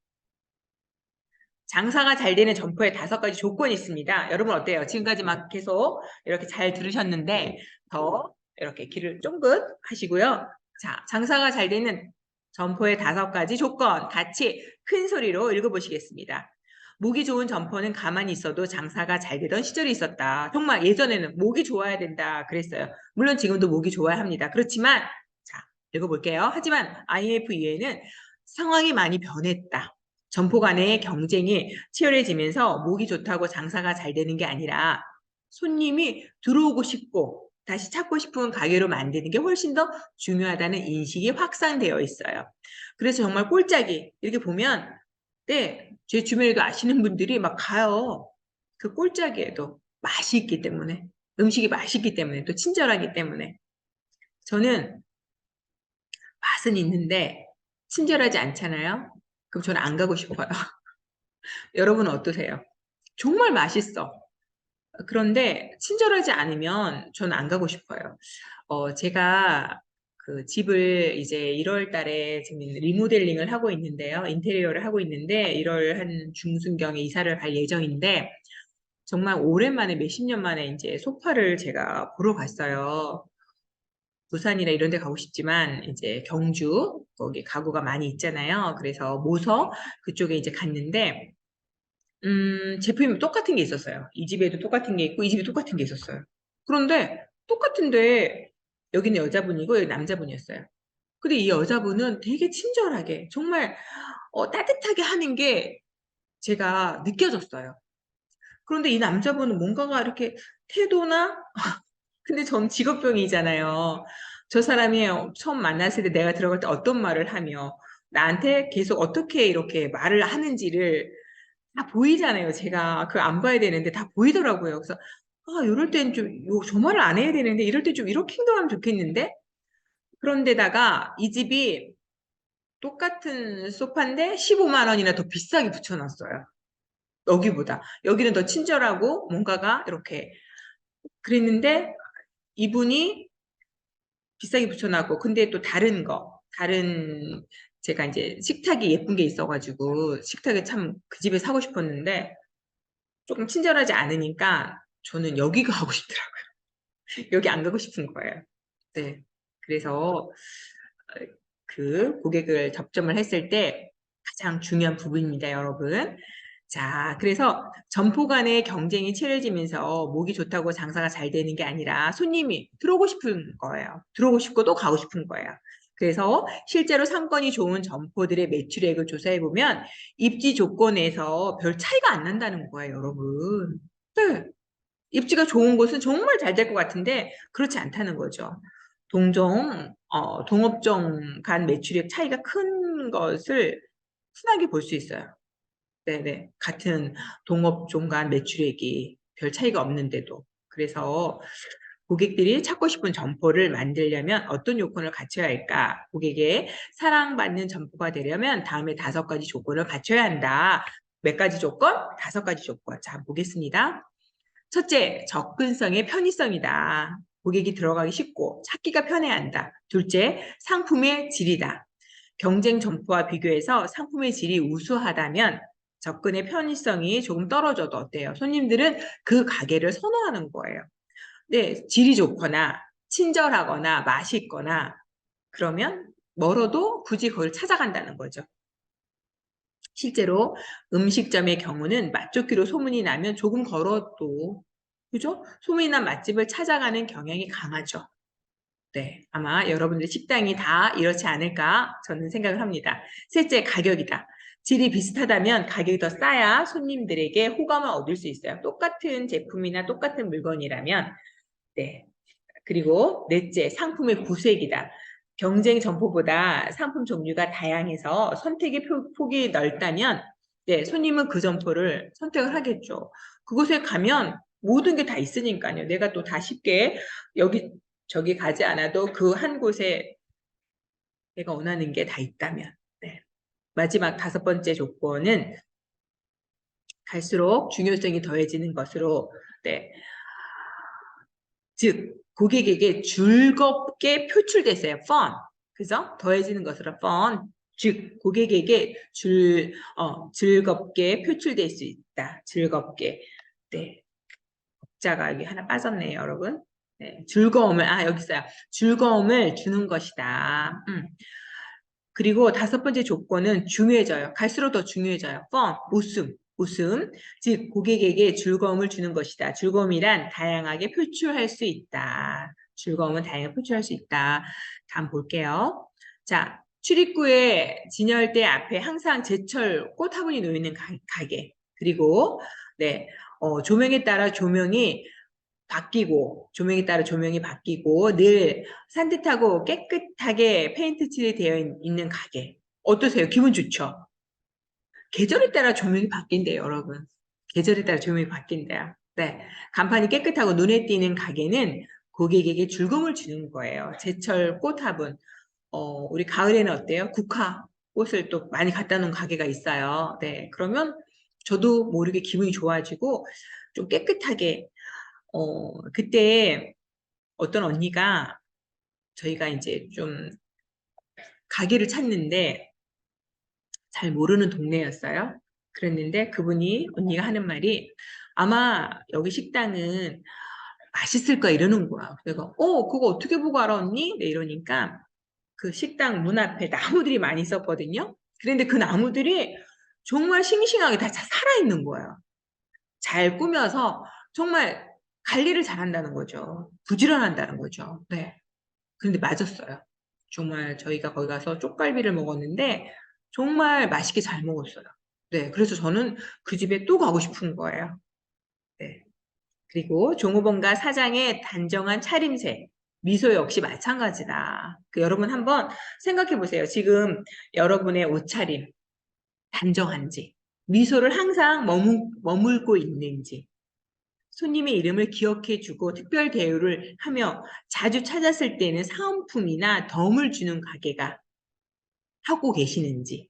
장사가 잘 되는 점포에 5가지 조건이 있습니다. 여러분 어때요? 지금까지 막 계속 이렇게 잘 들으셨는데 더 이렇게 귀를 쫑긋 하시고요. 자, 장사가 잘 되는 점포의 5가지 조건 같이 큰 소리로 읽어보시겠습니다. 목이 좋은 점포는 가만히 있어도 장사가 잘 되던 시절이 있었다. 정말 예전에는 목이 좋아야 된다 그랬어요. 물론 지금도 목이 좋아야 합니다. 그렇지만 자, 읽어볼게요. 하지만 IMF 이후에는 상황이 많이 변했다. 점포 간의 경쟁이 치열해지면서 목이 좋다고 장사가 잘 되는 게 아니라 손님이 들어오고 싶고 다시 찾고 싶은 가게로 만드는 게 훨씬 더 중요하다는 인식이 확산되어 있어요. 그래서 정말 꼴짝이 이렇게 보면 네, 제 주변에도 아시는 분들이 막 가요. 그 꼴짝이에도 맛이 있기 때문에 음식이 맛있기 때문에 또 친절하기 때문에 저는 맛은 있는데 친절하지 않잖아요. 그럼 저는 안 가고 싶어요. 여러분은 어떠세요? 정말 맛있어. 그런데 친절하지 않으면 저는 안 가고 싶어요. 제가 그 집을 이제 1월 달에 지금 리모델링을 하고 있는데요. 인테리어를 하고 있는데 1월 한 중순경에 이사를 갈 예정인데 정말 오랜만에 몇십 년 만에 이제 소파를 제가 보러 갔어요. 부산이나 이런 데 가고 싶지만 이제 경주 거기 가구가 많이 있잖아요. 그래서 모서 그쪽에 이제 갔는데 제품이 똑같은 게 있었어요. 이 집에도 똑같은 게 있고, 이 집에 똑같은 게 있었어요. 그런데 똑같은데, 여기는 여자분이고, 여기 남자분이었어요. 근데 이 여자분은 되게 친절하게, 정말 따뜻하게 하는 게 제가 느껴졌어요. 그런데 이 남자분은 뭔가가 이렇게 태도나, 근데 전 직업병이잖아요. 저 사람이 처음 만났을 때 내가 들어갈 때 어떤 말을 하며, 나한테 계속 어떻게 이렇게 말을 하는지를 다 보이잖아요. 제가 그 안 봐야 되는데 다 보이더라고요. 그래서 이럴 땐 좀 저 말을 안 해야 되는데 이럴 때 좀 이렇게 행동하면 좋겠는데 그런데다가 이 집이 똑같은 소파인데 15만 원이나 더 비싸게 붙여놨어요. 여기보다 여기는 더 친절하고 뭔가가 이렇게 그랬는데 이분이 비싸게 붙여놨고 근데 또 다른 제가 이제 식탁이 예쁜 게 있어가지고 식탁에 참 그 집에 사고 싶었는데 조금 친절하지 않으니까 저는 여기 가고 싶더라고요. 여기 안 가고 싶은 거예요. 네. 그래서 그 고객을 접점을 했을 때 가장 중요한 부분입니다, 여러분. 자, 그래서 점포 간의 경쟁이 치열해지면서 목이 좋다고 장사가 잘 되는 게 아니라 손님이 들어오고 싶은 거예요. 들어오고 싶고 또 가고 싶은 거예요. 그래서 실제로 상권이 좋은 점포들의 매출액을 조사해 보면 입지 조건에서 별 차이가 안 난다는 거예요, 여러분. 네. 입지가 좋은 곳은 정말 잘 될 것 같은데 그렇지 않다는 거죠. 동업종 간 매출액 차이가 큰 것을 흔하게 볼 수 있어요. 네네. 같은 동업종 간 매출액이 별 차이가 없는데도. 그래서 고객들이 찾고 싶은 점포를 만들려면 어떤 요건을 갖춰야 할까? 고객의 사랑받는 점포가 되려면 다음에 5가지 조건을 갖춰야 한다. 몇 가지 조건? 5가지 조건. 자, 보겠습니다. 첫째, 접근성의 편의성이다. 고객이 들어가기 쉽고 찾기가 편해야 한다. 둘째, 상품의 질이다. 경쟁 점포와 비교해서 상품의 질이 우수하다면 접근의 편의성이 조금 떨어져도 어때요? 손님들은 그 가게를 선호하는 거예요. 네, 질이 좋거나 친절하거나 맛있거나 그러면 멀어도 굳이 그걸 찾아간다는 거죠. 실제로 음식점의 경우는 맛좋기로 소문이 나면 조금 걸어도 그죠? 소문이 난 맛집을 찾아가는 경향이 강하죠. 네, 아마 여러분들 식당이 다 이렇지 않을까 저는 생각을 합니다. 셋째, 가격이다. 질이 비슷하다면 가격이 더 싸야 손님들에게 호감을 얻을 수 있어요. 똑같은 제품이나 똑같은 물건이라면 네. 그리고 넷째, 상품의 구색이다. 경쟁 점포보다 상품 종류가 다양해서 선택의 폭이 넓다면 네, 손님은 그 점포를 선택을 하겠죠. 그곳에 가면 모든 게 다 있으니까요. 내가 또 다 쉽게 여기 저기 가지 않아도 그 한 곳에 내가 원하는 게 다 있다면. 네. 마지막 5번째 조건은 갈수록 중요성이 더해지는 것으로 네. 즉 고객에게 즐겁게 표출됐어요. fun. 그죠? 더해지는 것으로 fun. 즉 고객에게 즐겁게 표출될 수 있다. 즐겁게. 네. 자가 여기 하나 빠졌네요, 여러분. 네. 즐거움을 여기 있어요. 즐거움을 주는 것이다. 그리고 5번째 조건은 중요해져요. 갈수록 더 중요해져요. fun, 웃음. 즉 고객에게 즐거움을 주는 것이다. 즐거움이란 다양하게 표출할 수 있다. 즐거움은 다양하게 표출할 수 있다. 다음 볼게요. 자, 출입구에 진열대 앞에 항상 제철 꽃 화분이 놓여 있는 가게. 그리고 네, 조명에 따라 조명에 따라 조명이 바뀌고 늘 산뜻하고 깨끗하게 페인트 칠이 되어 있는 가게. 어떠세요? 기분 좋죠? 계절에 따라 조명이 바뀐대요, 여러분. 계절에 따라 조명이 바뀐대요. 네. 간판이 깨끗하고 눈에 띄는 가게는 고객에게 즐거움을 주는 거예요. 제철 꽃 화분. 우리 가을에는 어때요? 국화 꽃을 또 많이 갖다 놓은 가게가 있어요. 네. 그러면 저도 모르게 기분이 좋아지고 좀 깨끗하게 그때 어떤 언니가 저희가 이제 좀 가게를 찾는데 잘 모르는 동네였어요. 그랬는데 그분이 언니가 하는 말이 아마 여기 식당은 맛있을 거야 이러는 거야. 내가 그거 어떻게 보고 알아 언니? 네, 이러니까 그 식당 문 앞에 나무들이 많이 있었거든요. 그런데 그 나무들이 정말 싱싱하게 다 살아있는 거예요. 잘 꾸며서 정말 관리를 잘한다는 거죠. 부지런한다는 거죠. 네. 근데 맞았어요. 정말 저희가 거기 가서 쪽갈비를 먹었는데 정말 맛있게 잘 먹었어요. 네, 그래서 저는 그 집에 또 가고 싶은 거예요. 네. 그리고 종업원과 사장의 단정한 차림새, 미소 역시 마찬가지다. 여러분 한번 생각해 보세요. 지금 여러분의 옷차림 단정한지, 미소를 항상 머물고 있는지, 손님의 이름을 기억해주고 특별 대우를 하며 자주 찾았을 때는 사은품이나 덤을 주는 가게가 하고 계시는지,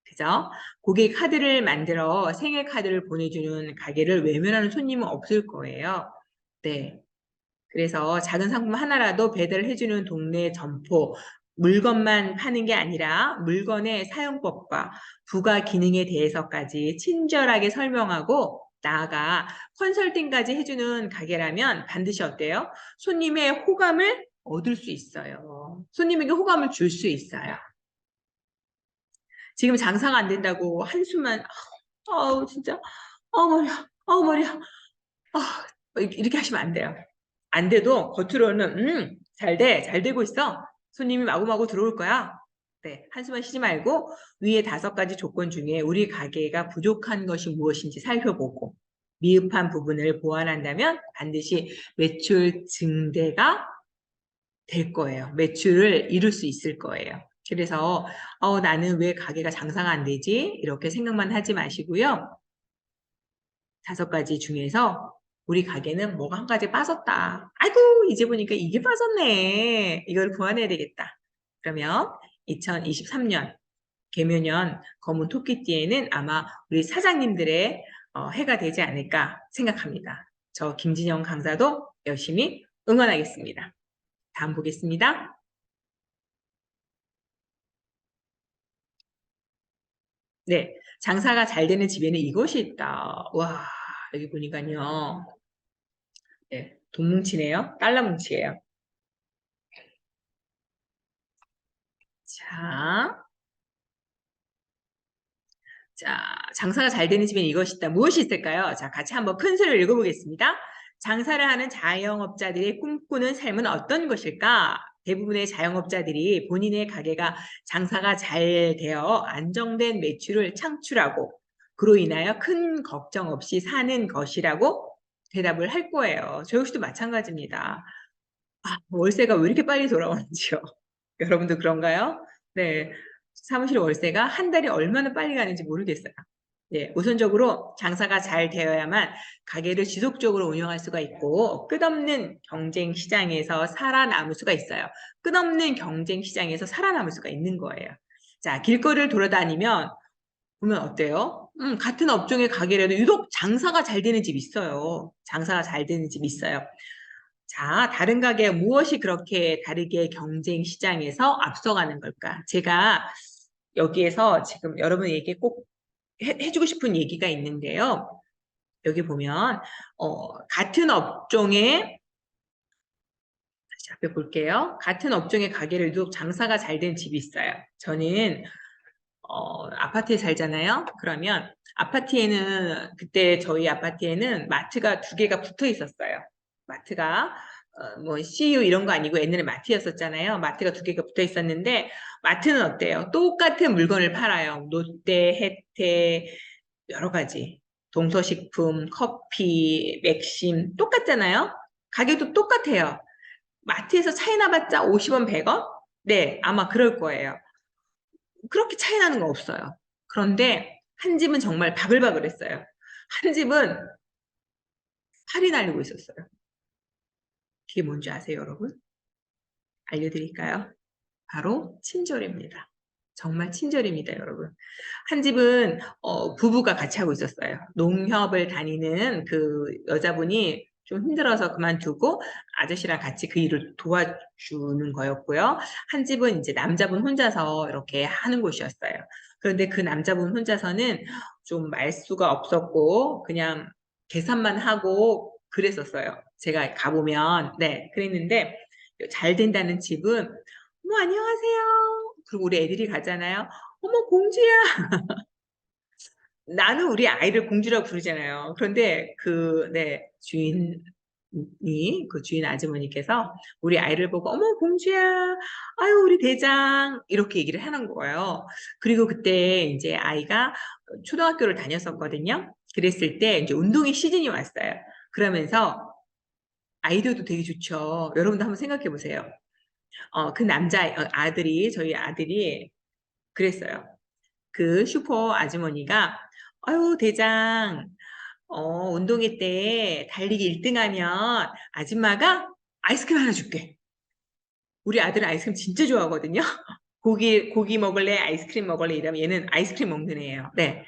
그죠? 고객 카드를 만들어 생일 카드를 보내주는 가게를 외면하는 손님은 없을 거예요. 네. 그래서 작은 상품 하나라도 배달을 해주는 동네 점포, 물건만 파는 게 아니라 물건의 사용법과 부가 기능에 대해서까지 친절하게 설명하고 나아가 컨설팅까지 해주는 가게라면 반드시 어때요? 손님의 호감을 얻을 수 있어요. 손님에게 호감을 줄 수 있어요. 지금 장사가 안 된다고 한숨만, 진짜, 머리야, 머리야, 이렇게 하시면 안 돼요. 안 돼도 겉으로는 잘 되고 있어. 손님이 마구마구 들어올 거야. 네, 한숨만 쉬지 말고 위에 5가지 조건 중에 우리 가게가 부족한 것이 무엇인지 살펴보고 미흡한 부분을 보완한다면 반드시 매출 증대가 될 거예요. 매출을 이룰 수 있을 거예요. 그래서 나는 왜 가게가 장사가 안 되지? 이렇게 생각만 하지 마시고요. 5가지 중에서 우리 가게는 뭐가 한 가지 빠졌다. 아이고, 이제 보니까 이게 빠졌네. 이걸 보완해야 되겠다. 그러면 2023년 개묘년 검은 토끼띠에는 아마 우리 사장님들의 해가 되지 않을까 생각합니다. 저 김진영 강사도 열심히 응원하겠습니다. 다음 보겠습니다. 네, 장사가 잘 되는 집에는 이것이 있다. 와, 여기 보니까요. 네, 돈뭉치네요. 달러뭉치예요. 자, 자, 장사가 잘 되는 집에는 이것이 있다. 무엇이 있을까요? 자, 같이 한번 큰 소리를 읽어보겠습니다. 장사를 하는 자영업자들이 꿈꾸는 삶은 어떤 것일까? 대부분의 자영업자들이 본인의 가게가 장사가 잘 되어 안정된 매출을 창출하고 그로 인하여 큰 걱정 없이 사는 것이라고 대답을 할 거예요. 저 역시도 마찬가지입니다. 아, 월세가 왜 이렇게 빨리 돌아오는지요? 여러분도 그런가요? 네. 사무실 월세가 한 달이 얼마나 빨리 가는지 모르겠어요. 네, 우선적으로 장사가 잘 되어야만 가게를 지속적으로 운영할 수가 있고 끝없는 경쟁 시장에서 살아남을 수가 있어요. 끝없는 경쟁 시장에서 살아남을 수가 있는 거예요. 자, 길거리를 돌아다니면 보면 어때요? 같은 업종의 가게라도 유독 장사가 잘 되는 집 있어요. 장사가 잘 되는 집 있어요. 자, 다른 가게 무엇이 그렇게 다르게 경쟁 시장에서 앞서가는 걸까? 제가 여기에서 지금 여러분에게 꼭 해주고 싶은 얘기가 있는데요. 여기 보면 같은 업종의 다시 앞에 볼게요. 같은 업종의 가게를 유독 장사가 잘 된 집이 있어요. 저는 아파트에 살잖아요. 그러면 아파트에는 그때 저희 아파트에는 마트가 두 개가 붙어 있었어요. 마트가 뭐 CU 이런 거 아니고 옛날에 마트였었잖아요. 마트가 두 개가 붙어 있었는데 마트는 어때요? 똑같은 물건을 팔아요. 롯데, 혜태 여러 가지. 동서식품, 커피, 맥심 똑같잖아요. 가격도 똑같아요. 마트에서 차이 나봤자 50원, 100원? 네, 아마 그럴 거예요. 그렇게 차이 나는 거 없어요. 그런데 한 집은 정말 바글바글했어요. 한 집은 팔이 날리고 있었어요. 그게 뭔지 아세요, 여러분? 알려드릴까요? 바로 친절입니다. 정말 친절입니다, 여러분. 한 집은 부부가 같이 하고 있었어요. 농협을 다니는 그 여자분이 좀 힘들어서 그만두고 아저씨랑 같이 그 일을 도와주는 거였고요. 한 집은 이제 남자분 혼자서 이렇게 하는 곳이었어요. 그런데 그 남자분 혼자서는 좀 말수가 없었고 그냥 계산만 하고 그랬었어요. 제가 가보면 네 그랬는데 잘 된다는 집은 어머 안녕하세요. 그리고 우리 애들이 가잖아요. 어머 공주야. 나는 우리 아이를 공주라고 부르잖아요. 그런데 그, 네, 그 주인 아주머니께서 우리 아이를 보고, 어머, 공주야. 아유, 우리 대장. 이렇게 얘기를 하는 거예요. 그리고 그때 이제 아이가 초등학교를 다녔었거든요. 그랬을 때 이제 운동회 시즌이 왔어요. 그러면서 아이들도 되게 좋죠. 여러분도 한번 생각해 보세요. 그 아들이, 저희 아들이 그랬어요. 그 슈퍼 아주머니가 아유 대장 운동회 때 달리기 1등 하면 아줌마가 아이스크림 하나 줄게. 우리 아들은 아이스크림 진짜 좋아하거든요. 고기 먹을래? 아이스크림 먹을래? 이러면 얘는 아이스크림 먹는 애예요. 네.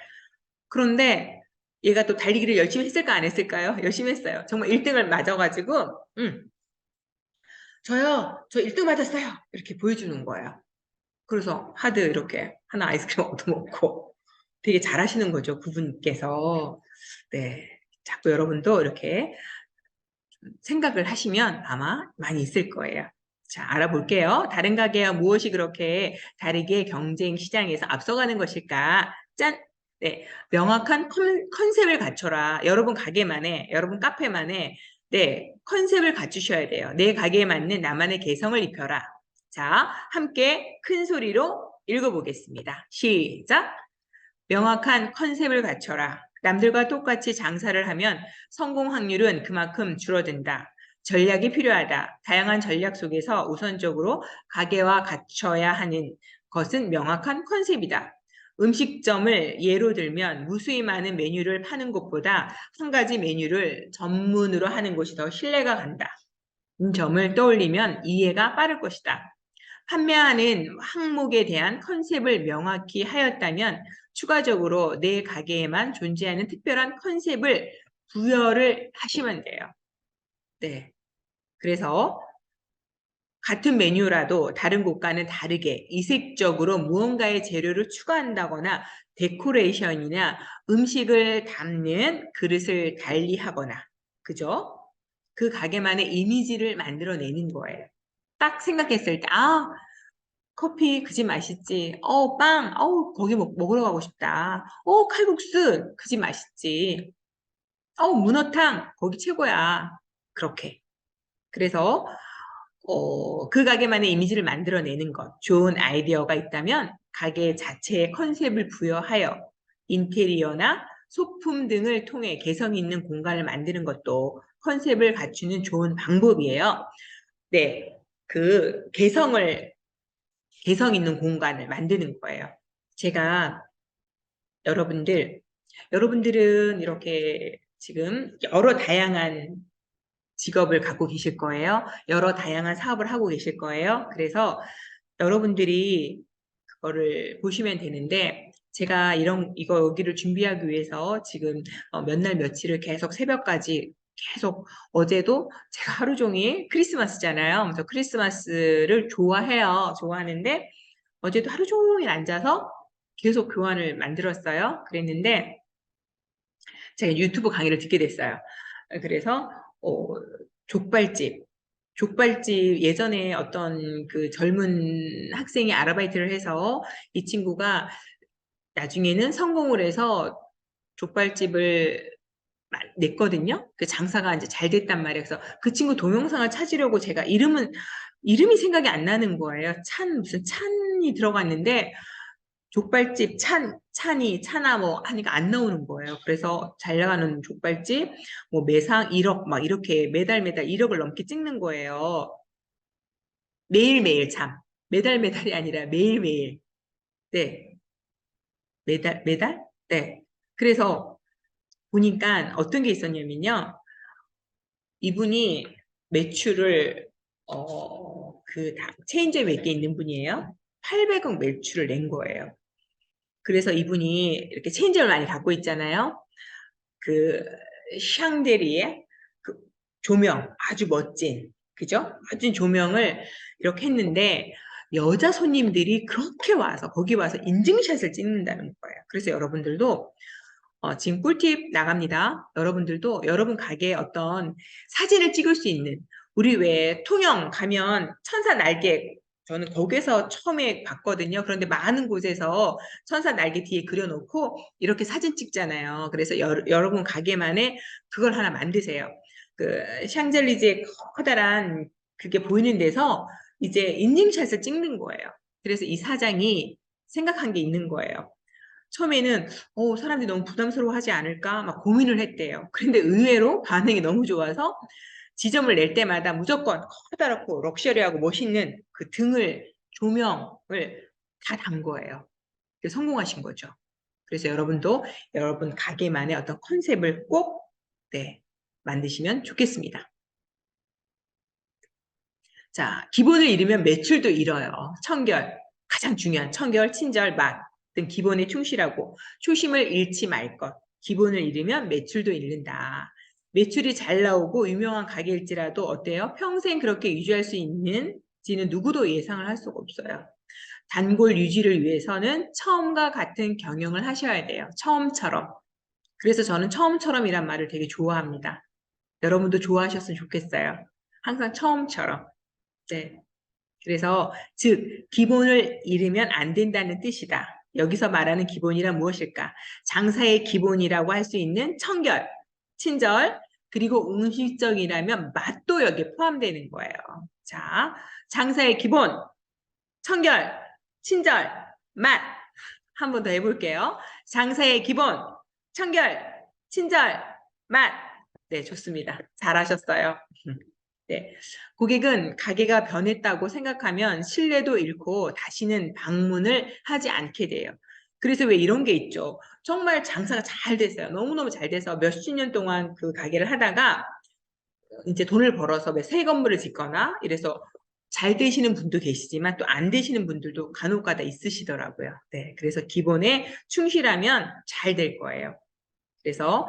그런데 얘가 또 달리기를 열심히 했을까 안 했을까요? 열심히 했어요. 정말 1등을 맞아가지고 저요. 저 1등 맞았어요. 이렇게 보여주는 거예요. 그래서 하드 이렇게 하나 아이스크림 얻어먹고 되게 잘하시는 거죠, 그분께서. 네. 자꾸 여러분도 이렇게 생각을 하시면 아마 많이 있을 거예요. 자, 알아볼게요. 다른 가게와 무엇이 그렇게 다르게 경쟁 시장에서 앞서가는 것일까? 짠! 네. 명확한 컨셉을 갖춰라. 여러분 가게만의, 여러분 카페만의, 네. 컨셉을 갖추셔야 돼요. 내 가게에 맞는 나만의 개성을 입혀라. 자, 함께 큰 소리로 읽어보겠습니다. 시작! 명확한 컨셉을 갖춰라. 남들과 똑같이 장사를 하면 성공 확률은 그만큼 줄어든다. 전략이 필요하다. 다양한 전략 속에서 우선적으로 가게와 갖춰야 하는 것은 명확한 컨셉이다. 음식점을 예로 들면 무수히 많은 메뉴를 파는 것보다 한 가지 메뉴를 전문으로 하는 곳이 더 신뢰가 간다. 점을 떠올리면 이해가 빠를 것이다. 판매하는 항목에 대한 컨셉을 명확히 하였다면 추가적으로 내 가게에만 존재하는 특별한 컨셉을 부여를 하시면 돼요. 네. 그래서 같은 메뉴라도 다른 곳과는 다르게 이색적으로 무언가의 재료를 추가한다거나 데코레이션이나 음식을 담는 그릇을 달리하거나, 그죠? 그 가게만의 이미지를 만들어내는 거예요. 딱 생각했을 때, 아, 커피 그 집 맛있지. 빵, 거기 먹으러 가고 싶다. 칼국수 그 집 맛있지. 문어탕 거기 최고야. 그렇게. 그래서 그 가게만의 이미지를 만들어내는 것, 좋은 아이디어가 있다면 가게 자체의 컨셉을 부여하여 인테리어나 소품 등을 통해 개성 있는 공간을 만드는 것도 컨셉을 갖추는 좋은 방법이에요. 네, 개성 있는 공간을 만드는 거예요. 제가 여러분들은 이렇게 지금 여러 다양한 직업을 갖고 계실 거예요. 여러 다양한 사업을 하고 계실 거예요. 그래서 여러분들이 그거를 보시면 되는데, 제가 이거 여기를 준비하기 위해서 지금 몇 날 며칠을 계속 새벽까지 계속, 어제도 제가 하루 종일 크리스마스잖아요. 그래서 크리스마스를 좋아하는데 어제도 하루 종일 앉아서 계속 교환을 만들었어요. 그랬는데 제가 유튜브 강의를 듣게 됐어요. 그래서 어, 족발집 예전에 어떤 그 젊은 학생이 아르바이트를 해서 이 친구가 나중에는 성공을 해서 족발집을 냈거든요. 그 장사가 이제 잘 됐단 말이에요. 그래서 그 친구 동영상을 찾으려고 제가 이름이 생각이 안 나는 거예요. 무슨 찬이 들어갔는데 족발집 차나 뭐 하니까 안 나오는 거예요. 그래서 잘 나가는 족발집 뭐 매상 1억 막 이렇게 매달 1억을 넘게 찍는 거예요. 매일매일 참. 매달이 아니라 매일매일. 네. 매달? 네. 그래서 보니까 어떤 게 있었냐면요. 이분이 매출을 체인점 몇 개 있는 분이에요. 800억 매출을 낸 거예요. 그래서 이분이 이렇게 체인점을 많이 갖고 있잖아요. 그 샹데리에 그 조명 아주 멋진, 그죠? 멋진 조명을 이렇게 했는데 여자 손님들이 그렇게 와서 거기 와서 인증샷을 찍는다는 거예요. 그래서 여러분들도 지금 꿀팁 나갑니다. 여러분들도 여러분 가게에 어떤 사진을 찍을 수 있는, 우리 왜 통영 가면 천사 날개, 저는 거기서 처음에 봤거든요. 그런데 많은 곳에서 천사 날개 뒤에 그려놓고 이렇게 사진 찍잖아요. 그래서 여러분 가게만에 그걸 하나 만드세요. 그 샹젤리제 커다란 그게 보이는 데서 이제 인증샷을 찍는 거예요. 그래서 이 사장이 생각한 게 있는 거예요. 처음에는 사람들이 너무 부담스러워하지 않을까 막 고민을 했대요. 그런데 의외로 반응이 너무 좋아서 지점을 낼 때마다 무조건 커다랗고 럭셔리하고 멋있는 그 조명을 다 단 거예요. 그래서 성공하신 거죠. 그래서 여러분도 여러분 가게만의 어떤 컨셉을 꼭 네, 만드시면 좋겠습니다. 자, 기본을 잃으면 매출도 잃어요. 청결, 가장 중요한 청결, 친절, 맛 등 기본에 충실하고 초심을 잃지 말 것. 기본을 잃으면 매출도 잃는다. 매출이 잘 나오고 유명한 가게일지라도 어때요? 평생 그렇게 유지할 수 있는지는 누구도 예상을 할 수가 없어요. 단골 유지를 위해서는 처음과 같은 경영을 하셔야 돼요. 처음처럼. 그래서 저는 처음처럼이란 말을 되게 좋아합니다. 여러분도 좋아하셨으면 좋겠어요. 항상 처음처럼. 네. 그래서 즉 기본을 잃으면 안 된다는 뜻이다. 여기서 말하는 기본이란 무엇일까? 장사의 기본이라고 할 수 있는 청결, 친절, 그리고 음식적이라면 맛도 여기에 포함되는 거예요. 자, 장사의 기본, 청결, 친절, 맛. 한 번 더 해볼게요. 장사의 기본, 청결, 친절, 맛. 네, 좋습니다. 잘하셨어요. 네. 고객은 가게가 변했다고 생각하면 신뢰도 잃고 다시는 방문을 하지 않게 돼요. 그래서 왜 이런 게 있죠. 정말 장사가 잘 됐어요. 너무너무 잘 돼서 몇십 년 동안 그 가게를 하다가 이제 돈을 벌어서 새 건물을 짓거나 이래서 잘 되시는 분도 계시지만 또 안 되시는 분들도 간혹가다 있으시더라고요. 네, 그래서 기본에 충실하면 잘 될 거예요. 그래서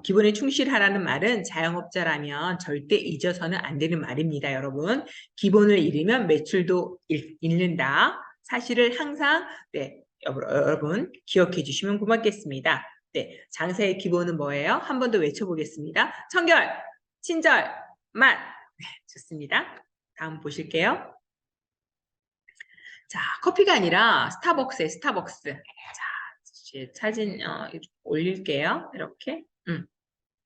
기본에 충실하라는 말은 자영업자라면 절대 잊어서는 안 되는 말입니다, 여러분. 기본을 잃으면 매출도 잃는다. 사실을 항상 네, 여러분 기억해 주시면 고맙겠습니다. 네, 장사의 기본은 뭐예요? 한 번 더 외쳐보겠습니다. 청결, 친절, 맛. 네, 좋습니다. 다음 보실게요. 자, 커피가 아니라 스타벅스에 스타벅스. 자, 사진 올릴게요. 이렇게.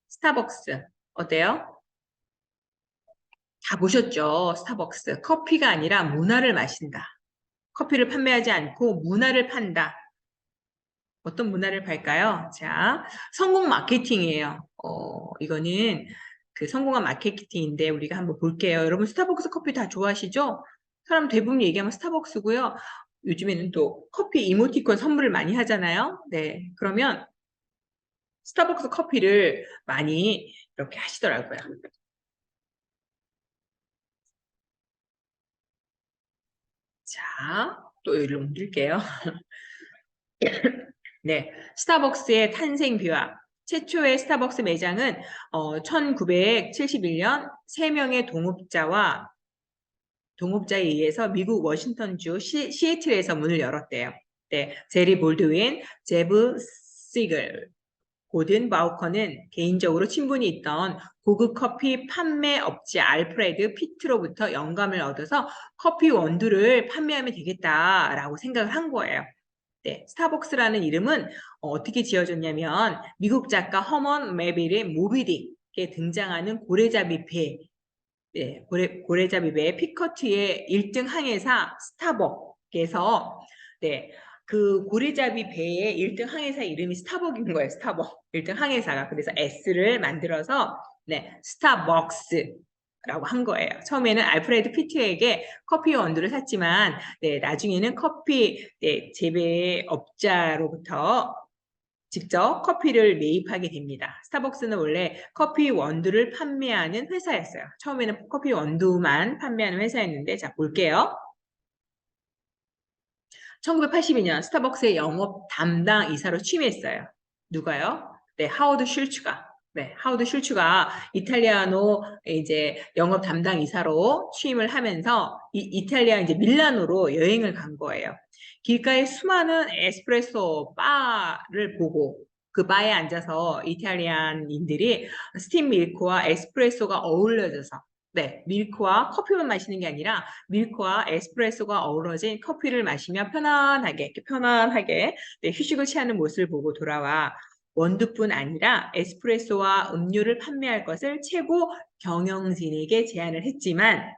스타벅스. 어때요? 다 보셨죠? 스타벅스. 커피가 아니라 문화를 마신다. 커피를 판매하지 않고 문화를 판다. 어떤 문화를 팔까요? 자, 성공 마케팅이에요. 이거는 그 성공한 마케팅인데 우리가 한번 볼게요. 여러분 스타벅스 커피 다 좋아하시죠? 사람 대부분 얘기하면 스타벅스고요. 요즘에는 또 커피 이모티콘 선물을 많이 하잖아요. 네, 그러면 스타벅스 커피를 많이 이렇게 하시더라고요. 자, 또 여기를 옮길게요. 네, 스타벅스의 탄생 비화. 최초의 스타벅스 매장은 1971년 3명의 동업자에 의해서 미국 워싱턴주 시애틀에서 문을 열었대요. 네, 제리 볼드윈, 제브 시글, 고든 바우커는 개인적으로 친분이 있던 고급 커피 판매 업체 알프레드 피트로부터 영감을 얻어서 커피 원두를 판매하면 되겠다라고 생각을 한 거예요. 네, 스타벅스라는 이름은 어떻게 지어졌냐면 미국 작가 허먼 메빌의 모비딕에 등장하는 고래잡이 배, 네, 고래잡이 배 피커트의 1등 항해사 스타벅에서 네, 그 고래잡이 배의 1등 항해사 이름이 스타벅인 거예요. 스타벅 1등 항해사가. 그래서 S를 만들어서 네, 스타벅스 라고 한 거예요. 처음에는 알프레드 피트에게 커피 원두를 샀지만 네, 나중에는 커피 네, 재배업자로부터 직접 커피를 매입하게 됩니다. 스타벅스는 원래 커피 원두를 판매하는 회사였어요. 처음에는 커피 원두만 판매하는 회사였는데 자 볼게요. 1982년 스타벅스의 영업 담당 이사로 취임했어요. 누가요? 네, 하워드 슐츠가. 네, 하워드 슐츠가 이탈리아노 이제 영업 담당 이사로 취임을 하면서 이탈리아 이제 밀라노로 여행을 간 거예요. 길가에 수많은 에스프레소 바를 보고 그 바에 앉아서 이탈리안인들이 스팀 밀크와 에스프레소가 어울려져서 네, 밀크와 커피만 마시는 게 아니라 밀크와 에스프레소가 어우러진 커피를 마시며 편안하게 네, 휴식을 취하는 모습을 보고 돌아와 원두뿐 아니라 에스프레소와 음료를 판매할 것을 최고 경영진에게 제안을 했지만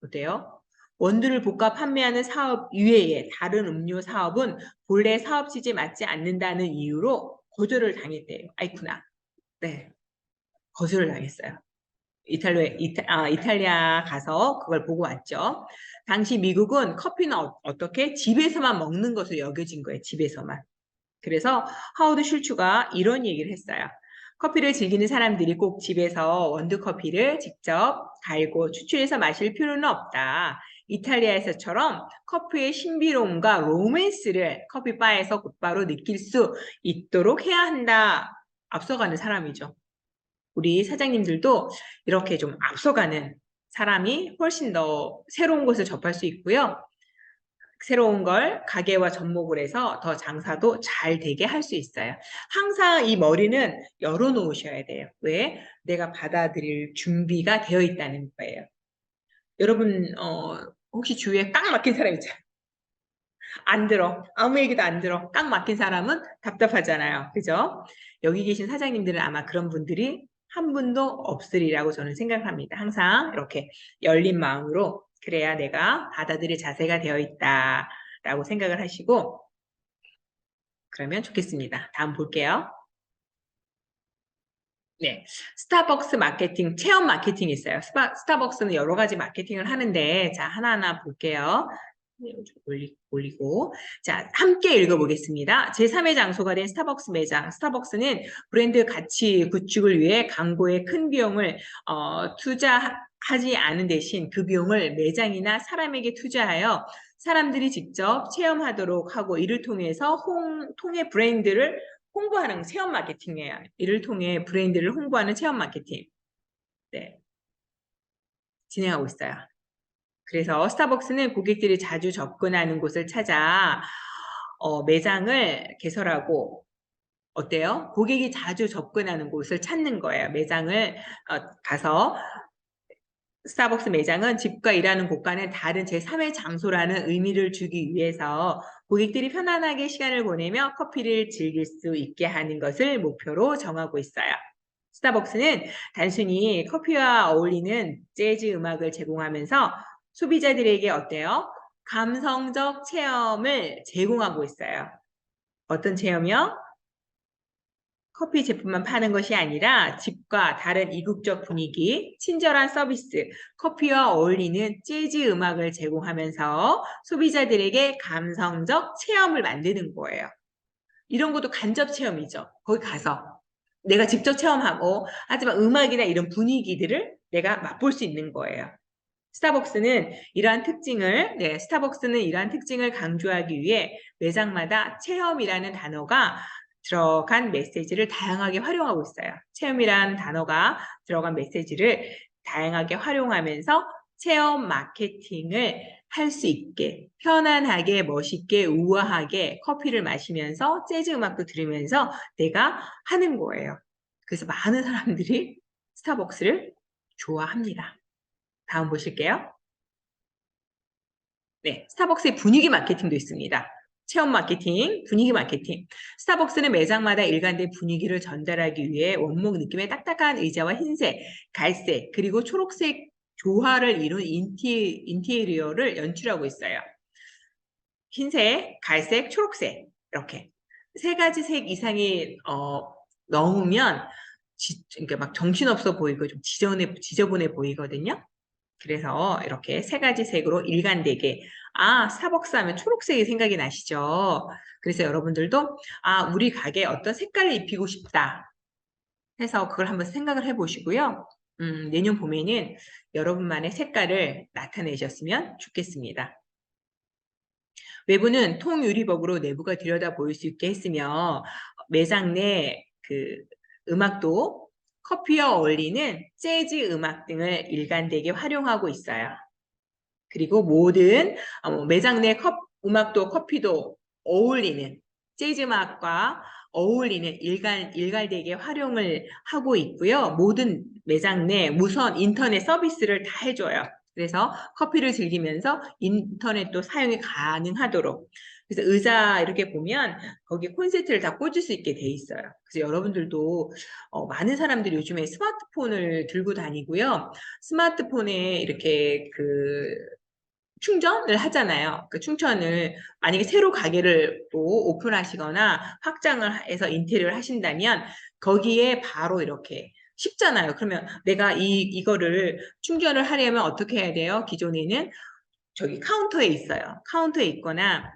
어때요? 원두를 볶아 판매하는 사업 이외에 다른 음료 사업은 본래 사업 취지에 맞지 않는다는 이유로 거절을 당했대요. 아이쿠나. 네, 거절을 당했어요. 이탈리아 가서 그걸 보고 왔죠. 당시 미국은 커피는 어떻게? 집에서만 먹는 것으로 여겨진 거예요. 집에서만. 그래서 하워드 슐츠가 이런 얘기를 했어요. 커피를 즐기는 사람들이 꼭 집에서 원두 커피를 직접 갈고 추출해서 마실 필요는 없다. 이탈리아에서처럼 커피의 신비로움과 로맨스를 커피바에서 곧바로 느낄 수 있도록 해야 한다. 앞서가는 사람이죠. 우리 사장님들도 이렇게 좀 앞서가는 사람이 훨씬 더 새로운 것을 접할 수 있고요. 새로운 걸 가게와 접목을 해서 더 장사도 잘 되게 할 수 있어요. 항상 이 머리는 열어놓으셔야 돼요. 왜? 내가 받아들일 준비가 되어 있다는 거예요. 여러분, 혹시 주위에 꽉 막힌 사람 있잖아요. 안 들어. 아무 얘기도 안 들어. 꽉 막힌 사람은 답답하잖아요. 그죠? 여기 계신 사장님들은 아마 그런 분들이 한 분도 없으리라고 저는 생각합니다. 항상 이렇게 열린 마음으로 그래야 내가 받아들일 자세가 되어 있다라고 생각을 하시고 그러면 좋겠습니다. 다음 볼게요. 네, 스타벅스 마케팅, 체험 마케팅이 있어요. 스타벅스는 여러 가지 마케팅을 하는데 자, 하나하나 볼게요. 네, 좀 올리고. 자, 함께 읽어보겠습니다. 제3의 장소가 된 스타벅스 매장. 스타벅스는 브랜드 가치 구축을 위해 광고에 큰 비용을 투자하지 않은 대신 그 비용을 매장이나 사람에게 투자하여 사람들이 직접 체험하도록 하고 이를 통해서 통해 브랜드를 홍보하는 체험 마케팅이에요. 이를 통해 브랜드를 홍보하는 체험 마케팅. 네, 진행하고 있어요. 그래서 스타벅스는 고객들이 자주 접근하는 곳을 찾아 매장을 개설하고 어때요? 고객이 자주 접근하는 곳을 찾는 거예요. 매장을 가서 스타벅스 매장은 집과 일하는 곳과는 다른 제3의 장소라는 의미를 주기 위해서 고객들이 편안하게 시간을 보내며 커피를 즐길 수 있게 하는 것을 목표로 정하고 있어요. 스타벅스는 단순히 커피와 어울리는 재즈 음악을 제공하면서 소비자들에게 어때요? 감성적 체험을 제공하고 있어요. 어떤 체험이요? 커피 제품만 파는 것이 아니라 집과 다른 이국적 분위기, 친절한 서비스, 커피와 어울리는 재즈 음악을 제공하면서 소비자들에게 감성적 체험을 만드는 거예요. 이런 것도 간접 체험이죠. 거기 가서 내가 직접 체험하고 하지만 음악이나 이런 분위기들을 내가 맛볼 수 있는 거예요. 스타벅스는 이러한 특징을 강조하기 위해 매장마다 체험이라는 단어가 들어간 메시지를 다양하게 활용하고 있어요. 체험이라는 단어가 들어간 메시지를 다양하게 활용하면서 체험 마케팅을 할 수 있게 편안하게 멋있게 우아하게 커피를 마시면서 재즈 음악도 들으면서 내가 하는 거예요. 그래서 많은 사람들이 스타벅스를 좋아합니다. 다음 보실게요. 네, 스타벅스의 분위기 마케팅도 있습니다. 체험 마케팅, 분위기 마케팅. 스타벅스는 매장마다 일관된 분위기를 전달하기 위해 원목 느낌의 딱딱한 의자와 흰색, 갈색, 그리고 초록색 조화를 이룬 인테리어를 연출하고 있어요. 흰색, 갈색, 초록색 이렇게 세 가지 색 이상이 넣으면 그러니까 막 정신없어 보이고 좀 지저분해 보이거든요. 그래서 이렇게 세 가지 색으로 일관되게 스타벅스 하면 초록색이 생각이 나시죠? 그래서 여러분들도 우리 가게에 어떤 색깔을 입히고 싶다 해서 그걸 한번 생각을 해보시고요. 내년 봄에는 여러분만의 색깔을 나타내셨으면 좋겠습니다. 외부는 통유리벽으로 내부가 들여다 보일 수 있게 했으며 매장 내 그 음악도 커피와 어울리는 재즈 음악 등을 일관되게 활용하고 있어요. 그리고 모든 매장 내 음악도 커피도 어울리는 재즈 음악과 어울리는 일괄되게 활용을 하고 있고요. 모든 매장 내 무선 인터넷 서비스를 다 해줘요. 그래서 커피를 즐기면서 인터넷도 사용이 가능하도록. 그래서 의자 이렇게 보면 거기 콘센트를 다 꽂을 수 있게 돼 있어요. 그래서 여러분들도 많은 사람들이 요즘에 스마트폰을 들고 다니고요. 스마트폰에 이렇게 충전을 하잖아요. 그 충전을 만약에 새로 가게를 또 오픈하시거나 확장을 해서 인테리어를 하신다면 거기에 바로 이렇게 쉽잖아요. 그러면 내가 이거를 충전을 하려면 어떻게 해야 돼요? 기존에는 저기 카운터에 있어요. 카운터에 있거나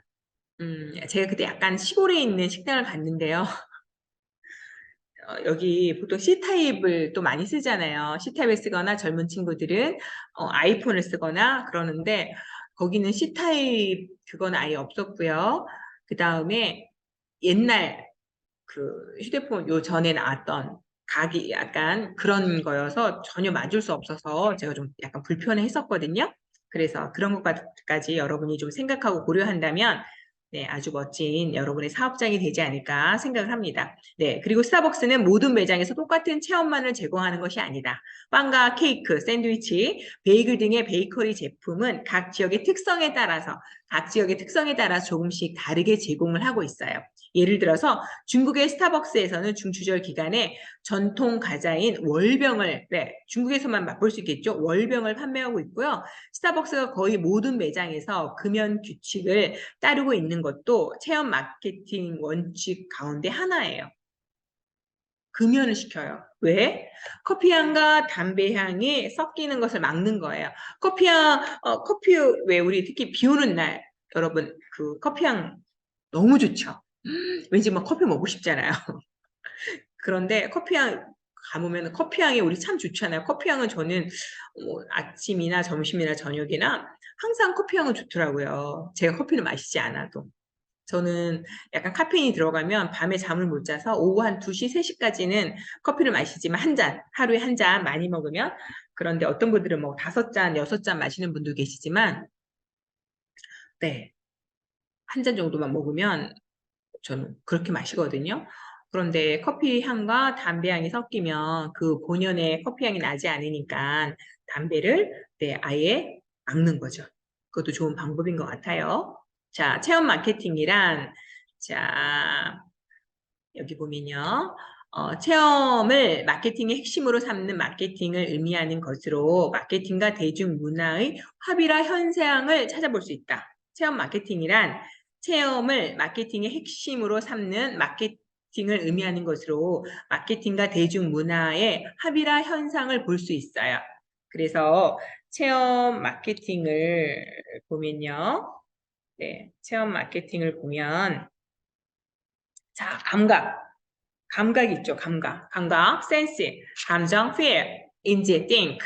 제가 그때 약간 시골에 있는 식당을 갔는데요. 여기 보통 C타입을 또 많이 쓰잖아요. C타입을 쓰거나 젊은 친구들은 아이폰을 쓰거나 그러는데 거기는 C타입 그건 아예 없었고요. 그 다음에 옛날 그 휴대폰 요 전에 나왔던 각이 약간 그런 거여서 전혀 맞을 수 없어서 제가 좀 약간 불편해 했었거든요. 그래서 그런 것까지 여러분이 좀 생각하고 고려한다면 네, 아주 멋진 여러분의 사업장이 되지 않을까 생각을 합니다. 네, 그리고 스타벅스는 모든 매장에서 똑같은 체험만을 제공하는 것이 아니다. 빵과 케이크, 샌드위치, 베이글 등의 베이커리 제품은 각 지역의 특성에 따라 조금씩 다르게 제공을 하고 있어요. 예를 들어서 중국의 스타벅스에서는 중추절 기간에 전통 과자인 월병을 중국에서만 맛볼 수 있겠죠. 월병을 판매하고 있고요. 스타벅스가 거의 모든 매장에서 금연 규칙을 따르고 있는 것도 체험 마케팅 원칙 가운데 하나예요. 금연을 시켜요. 왜? 커피 향과 담배 향이 섞이는 것을 막는 거예요. 커피 왜 우리 특히 비 오는 날 여러분 그 커피향 너무 좋죠. 왠지 막 커피 먹고 싶잖아요. 그런데 커피향 가보면 커피향이 우리 참 좋잖아요. 커피향은 저는 아침이나 점심이나 저녁이나 항상 커피향은 좋더라고요. 제가 커피를 마시지 않아도. 저는 약간 카페인이 들어가면 밤에 잠을 못 자서 오후 한 2시, 3시까지는 커피를 마시지만 한 잔, 하루에 한 잔 많이 먹으면 그런데 어떤 분들은 뭐 5잔, 6잔 마시는 분도 계시지만 네, 한 잔 정도만 먹으면 저는 그렇게 마시거든요. 그런데 커피 향과 담배 향이 섞이면 그 본연의 커피 향이 나지 않으니까 담배를 네, 아예 막는 거죠. 그것도 좋은 방법인 것 같아요. 자, 체험 마케팅이란 자, 여기 보면요. 체험을 마케팅의 핵심으로 삼는 마케팅을 의미하는 것으로 마케팅과 대중문화의 합의라 현상을 찾아볼 수 있다. 체험 마케팅이란 체험을 마케팅의 핵심으로 삼는 마케팅을 의미하는 것으로 마케팅과 대중문화의 합의라 현상을 볼 수 있어요. 그래서 체험 마케팅을 보면요. 네, 체험 마케팅을 보면 자, 감각 있죠, 감각, 센스, 감정, feel, 인지, think,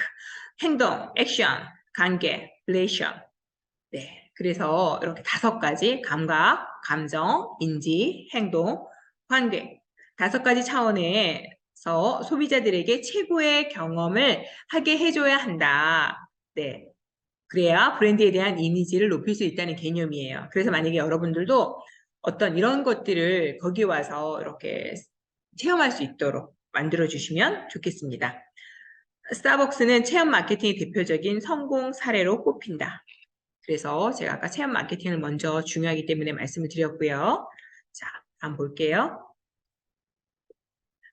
행동, 액션, 관계, relation. 네, 그래서 이렇게 5가지 감각, 감정, 인지, 행동, 관계 5가지 차원에서 소비자들에게 최고의 경험을 하게 해줘야 한다. 네, 그래야 브랜드에 대한 이미지를 높일 수 있다는 개념이에요. 그래서 만약에 여러분들도 어떤 이런 것들을 거기 와서 이렇게 체험할 수 있도록 만들어 주시면 좋겠습니다. 스타벅스는 체험 마케팅의 대표적인 성공 사례로 꼽힌다. 그래서 제가 아까 체험 마케팅을 먼저 중요하기 때문에 말씀을 드렸고요. 자, 한번 볼게요.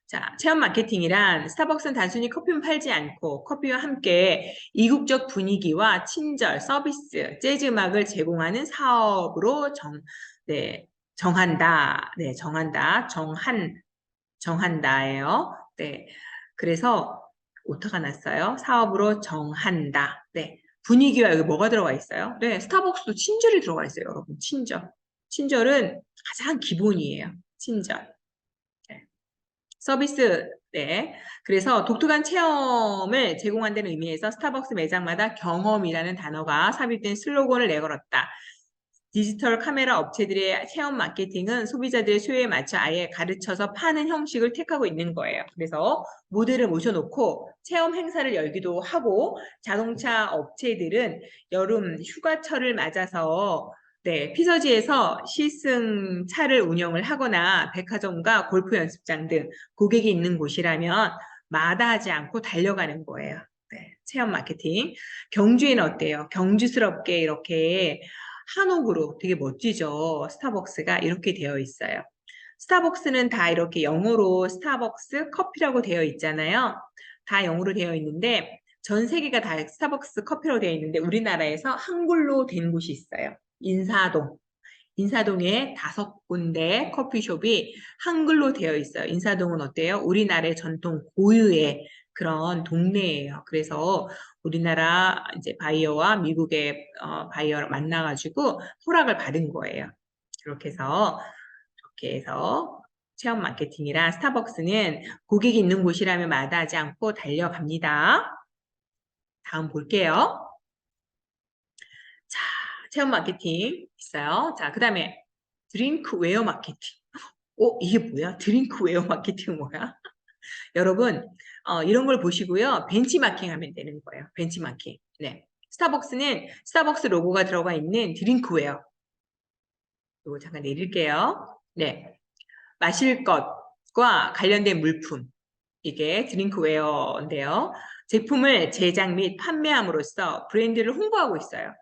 자, 체험 마케팅이란 스타벅스는 단순히 커피만 팔지 않고 커피와 함께 이국적 분위기와 친절, 서비스, 재즈 음악을 제공하는 사업으로 네, 정한다. 네, 정한다예요. 네. 그래서 오타가 났어요. 사업으로 정한다. 네. 분위기와 여기 뭐가 들어가 있어요? 네, 스타벅스도 친절이 들어가 있어요, 여러분. 친절. 친절은 가장 기본이에요. 친절. 네. 서비스, 네. 그래서 독특한 체험을 제공한다는 의미에서 스타벅스 매장마다 경험이라는 단어가 삽입된 슬로건을 내걸었다. 디지털 카메라 업체들의 체험 마케팅은 소비자들의 수요에 맞춰 아예 가르쳐서 파는 형식을 택하고 있는 거예요. 그래서 모델을 모셔놓고 체험 행사를 열기도 하고 자동차 업체들은 여름 휴가철을 맞아서 네, 피서지에서 시승 차를 운영을 하거나 백화점과 골프 연습장 등 고객이 있는 곳이라면 마다하지 않고 달려가는 거예요. 네, 체험 마케팅. 경주에는 어때요? 경주스럽게 이렇게 한옥으로 되게 멋지죠. 스타벅스가 이렇게 되어 있어요. 스타벅스는 다 이렇게 영어로 스타벅스 커피라고 되어 있잖아요. 다 영어로 되어 있는데 전 세계가 다 스타벅스 커피로 되어 있는데 우리나라에서 한글로 된 곳이 있어요. 인사동. 인사동에 5군데 커피숍이 한글로 되어 있어요. 인사동은 어때요? 우리나라의 전통 고유의 그런 동네예요. 그래서 우리나라 이제 바이어와 미국의 바이어를 만나가지고 허락을 받은 거예요. 그렇게 해서 체험 마케팅이라 스타벅스는 고객이 있는 곳이라면 마다하지 않고 달려갑니다. 다음 볼게요. 자, 체험 마케팅 있어요. 자, 그 다음에 드링크웨어 마케팅. 이게 뭐야? 드링크웨어 마케팅은 뭐야? 여러분, 이런 걸 보시고요. 벤치마킹 하면 되는 거예요. 벤치마킹. 네. 스타벅스는 스타벅스 로고가 들어가 있는 드링크웨어. 이거 잠깐 내릴게요. 네. 마실 것과 관련된 물품. 이게 드링크웨어인데요. 제품을 제작 및 판매함으로써 브랜드를 홍보하고 있어요.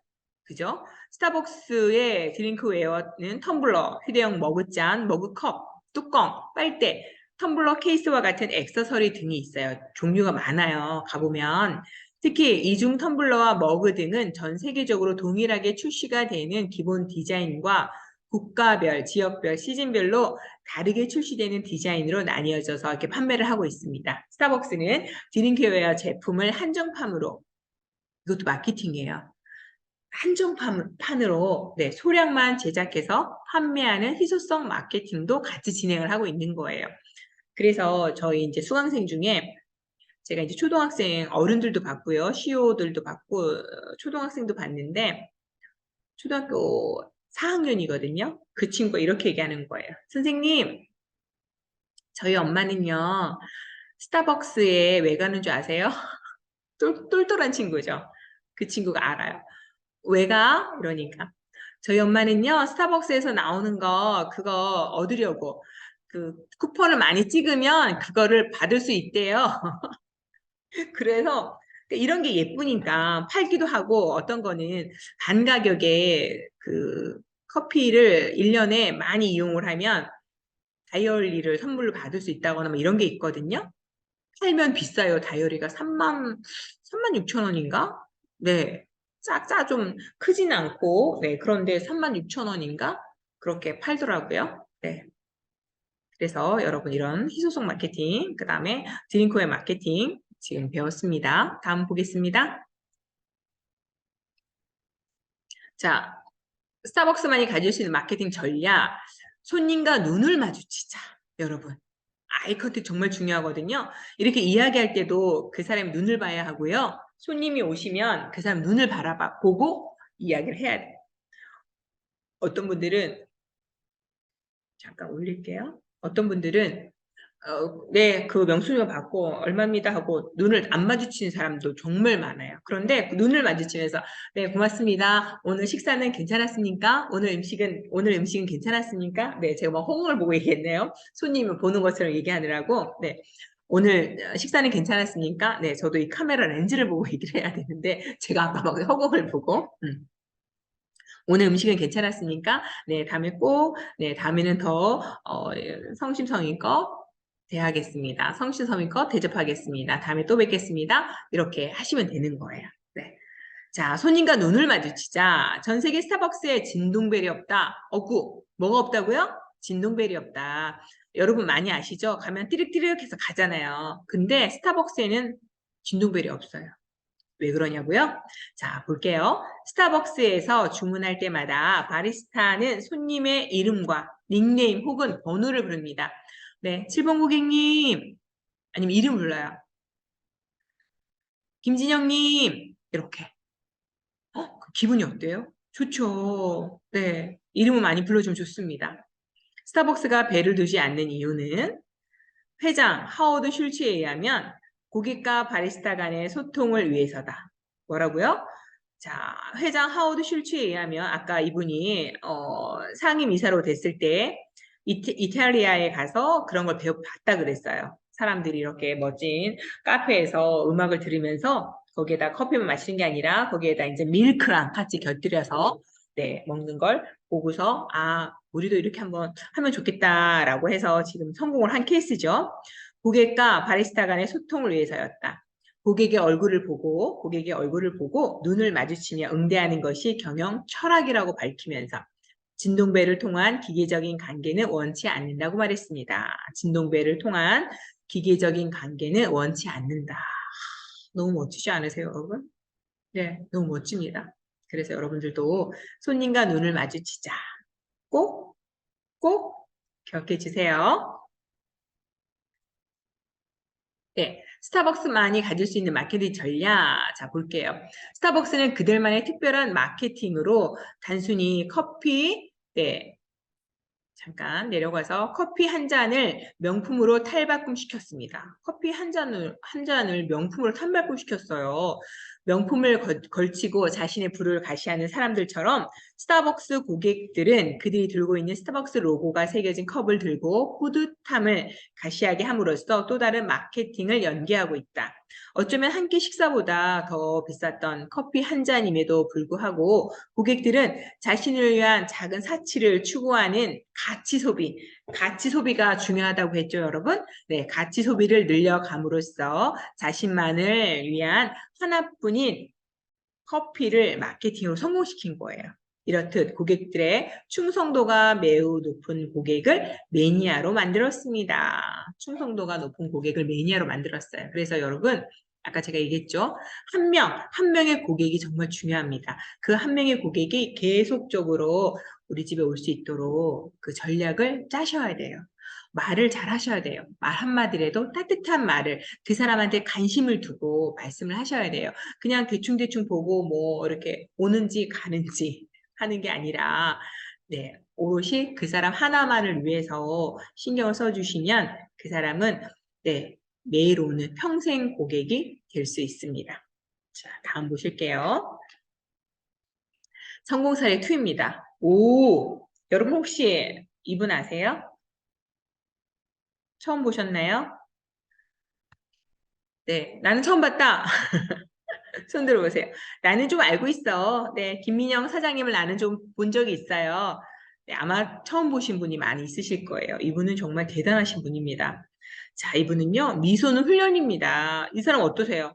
그죠? 스타벅스의 드링크웨어는 텀블러, 휴대용 머그잔, 머그컵, 뚜껑, 빨대, 텀블러 케이스와 같은 액세서리 등이 있어요. 종류가 많아요. 가보면. 특히 이중 텀블러와 머그 등은 전 세계적으로 동일하게 출시가 되는 기본 디자인과 국가별, 지역별, 시즌별로 다르게 출시되는 디자인으로 나뉘어져서 이렇게 판매를 하고 있습니다. 스타벅스는 드링크웨어 제품을 한정판으로 이것도 마케팅이에요. 한정판으로 네, 소량만 제작해서 판매하는 희소성 마케팅도 같이 진행을 하고 있는 거예요. 그래서 저희 이제 수강생 중에 제가 이제 초등학생 어른들도 봤고요. CEO들도 봤고 초등학생도 봤는데 초등학교 4학년이거든요. 그 친구가 이렇게 얘기하는 거예요. 선생님, 저희 엄마는요. 스타벅스에 왜 가는 줄 아세요? 똘똘한 친구죠. 그 친구가 알아요. 왜 가? 이러니까. 저희 엄마는요, 스타벅스에서 나오는 거, 그거 얻으려고. 그 쿠폰을 많이 찍으면 그거를 받을 수 있대요. 그래서 이런 게 예쁘니까 팔기도 하고 어떤 거는 반 가격에 그 커피를 1년에 많이 이용을 하면 다이어리를 선물로 받을 수 있다거나 뭐 이런 게 있거든요. 팔면 비싸요. 다이어리가 3만 6천 원인가? 네. 좀 크진 않고, 네. 그런데 3만 6천 원인가? 그렇게 팔더라고요. 네. 그래서 여러분 이런 희소성 마케팅, 그 다음에 드링크웨어 마케팅 지금 배웠습니다. 다음 보겠습니다. 자, 스타벅스만이 가질 수 있는 마케팅 전략. 손님과 눈을 마주치자. 여러분. 아이 컨택 정말 중요하거든요. 이렇게 이야기할 때도 그 사람의 눈을 봐야 하고요. 손님이 오시면 그 사람 눈을 보고 이야기를 해야 돼요. 어떤 분들은 잠깐 올릴게요. 어떤 분들은 네, 그 명수료 받고 얼마입니다 하고 눈을 안 마주치는 사람도 정말 많아요. 그런데 그 눈을 마주치면서 네, 고맙습니다. 오늘 식사는 괜찮았습니까? 오늘 음식은 괜찮았습니까? 네, 제가 뭐 허공을 보고 얘기했네요. 손님을 보는 것처럼 얘기하느라고. 네. 오늘 식사는 괜찮았습니까? 네, 저도 이 카메라 렌즈를 보고 얘기를 해야 되는데 제가 아까 막 허공을 보고 오늘 음식은 괜찮았습니까? 네, 네, 다음에는 더, 성심성의껏 대하겠습니다. 성심성의껏 대접하겠습니다. 다음에 또 뵙겠습니다. 이렇게 하시면 되는 거예요. 네. 자, 손님과 눈을 마주치자. 전 세계 스타벅스에 진동벨이 없다. 없고, 뭐가 없다고요? 진동벨이 없다. 여러분 많이 아시죠? 가면 띠릭띠릭 해서 가잖아요. 근데 스타벅스에는 진동벨이 없어요. 왜 그러냐고요? 자, 볼게요. 스타벅스에서 주문할 때마다 바리스타는 손님의 이름과 닉네임 혹은 번호를 부릅니다. 네, 7번 고객님, 아니면 이름 불러요. 김진영님, 이렇게. 그 기분이 어때요? 좋죠. 네, 이름을 많이 불러주면 좋습니다. 스타벅스가 배를 두지 않는 이유는 회장 하워드 슐츠에 의하면 고객과 바리스타 간의 소통을 위해서다. 뭐라고요? 자, 회장 하워드 슐츠에 의하면 아까 이분이 상임이사로 됐을 때 이탈리아에 가서 그런 걸 배워봤다 그랬어요. 사람들이 이렇게 멋진 카페에서 음악을 들으면서 거기에다 커피만 마시는 게 아니라 거기에다 이제 밀크랑 같이 곁들여서 네, 먹는 걸 보고서 우리도 이렇게 한번 하면 좋겠다라고 해서 지금 성공을 한 케이스죠. 고객과 바리스타 간의 소통을 위해서였다. 고객의 얼굴을 보고 눈을 마주치며 응대하는 것이 경영 철학이라고 밝히면서 진동배를 통한 기계적인 관계는 원치 않는다고 말했습니다. 진동배를 통한 기계적인 관계는 원치 않는다. 너무 멋지지 않으세요, 여러분? 네, 너무 멋집니다. 그래서 여러분들도 손님과 눈을 마주치자. 꼭, 꼭 기억해 주세요. 네, 스타벅스만이 가질 수 있는 마케팅 전략. 자, 볼게요. 스타벅스는 그들만의 특별한 마케팅으로 단순히 커피, 네, 잠깐 내려가서 커피 한 잔을 명품으로 탈바꿈시켰습니다. 커피 한 잔을 명품으로 탈바꿈시켰어요. 명품을 걸치고 자신의 부를 가시하는 사람들처럼 스타벅스 고객들은 그들이 들고 있는 스타벅스 로고가 새겨진 컵을 들고 뿌듯함을 가시하게 함으로써 또 다른 마케팅을 연계하고 있다. 어쩌면 한 끼 식사보다 더 비쌌던 커피 한 잔임에도 불구하고 고객들은 자신을 위한 작은 사치를 추구하는 가치 소비가 중요하다고 했죠, 여러분? 네, 가치 소비를 늘려감으로써 자신만을 위한 하나뿐인 커피를 마케팅으로 성공시킨 거예요. 이렇듯 고객들의 충성도가 매우 높은 고객을 매니아로 만들었습니다. 충성도가 높은 고객을 매니아로 만들었어요. 그래서 여러분, 아까 제가 얘기했죠. 한 명의 고객이 정말 중요합니다. 그 한 명의 고객이 계속적으로 우리 집에 올 수 있도록 그 전략을 짜셔야 돼요. 말을 잘 하셔야 돼요. 말 한마디라도 따뜻한 말을 그 사람한테 관심을 두고 말씀을 하셔야 돼요. 그냥 대충대충 보고 뭐 이렇게 오는지 가는지 하는 게 아니라 네, 오롯이 그 사람 하나만을 위해서 신경을 써주시면 그 사람은 네, 매일 오는 평생 고객이 될 수 있습니다. 자, 다음 보실게요. 성공 사례 2입니다. 오, 여러분 혹시 이분 아세요? 처음 보셨나요? 네, 나는 처음 봤다. 손 들어보세요. 나는 좀 알고 있어. 네, 김민영 사장님을 나는 좀 본 적이 있어요. 네, 아마 처음 보신 분이 많이 있으실 거예요. 이분은 정말 대단하신 분입니다. 자, 이분은요, 미소는 훈련입니다. 이 사람 어떠세요?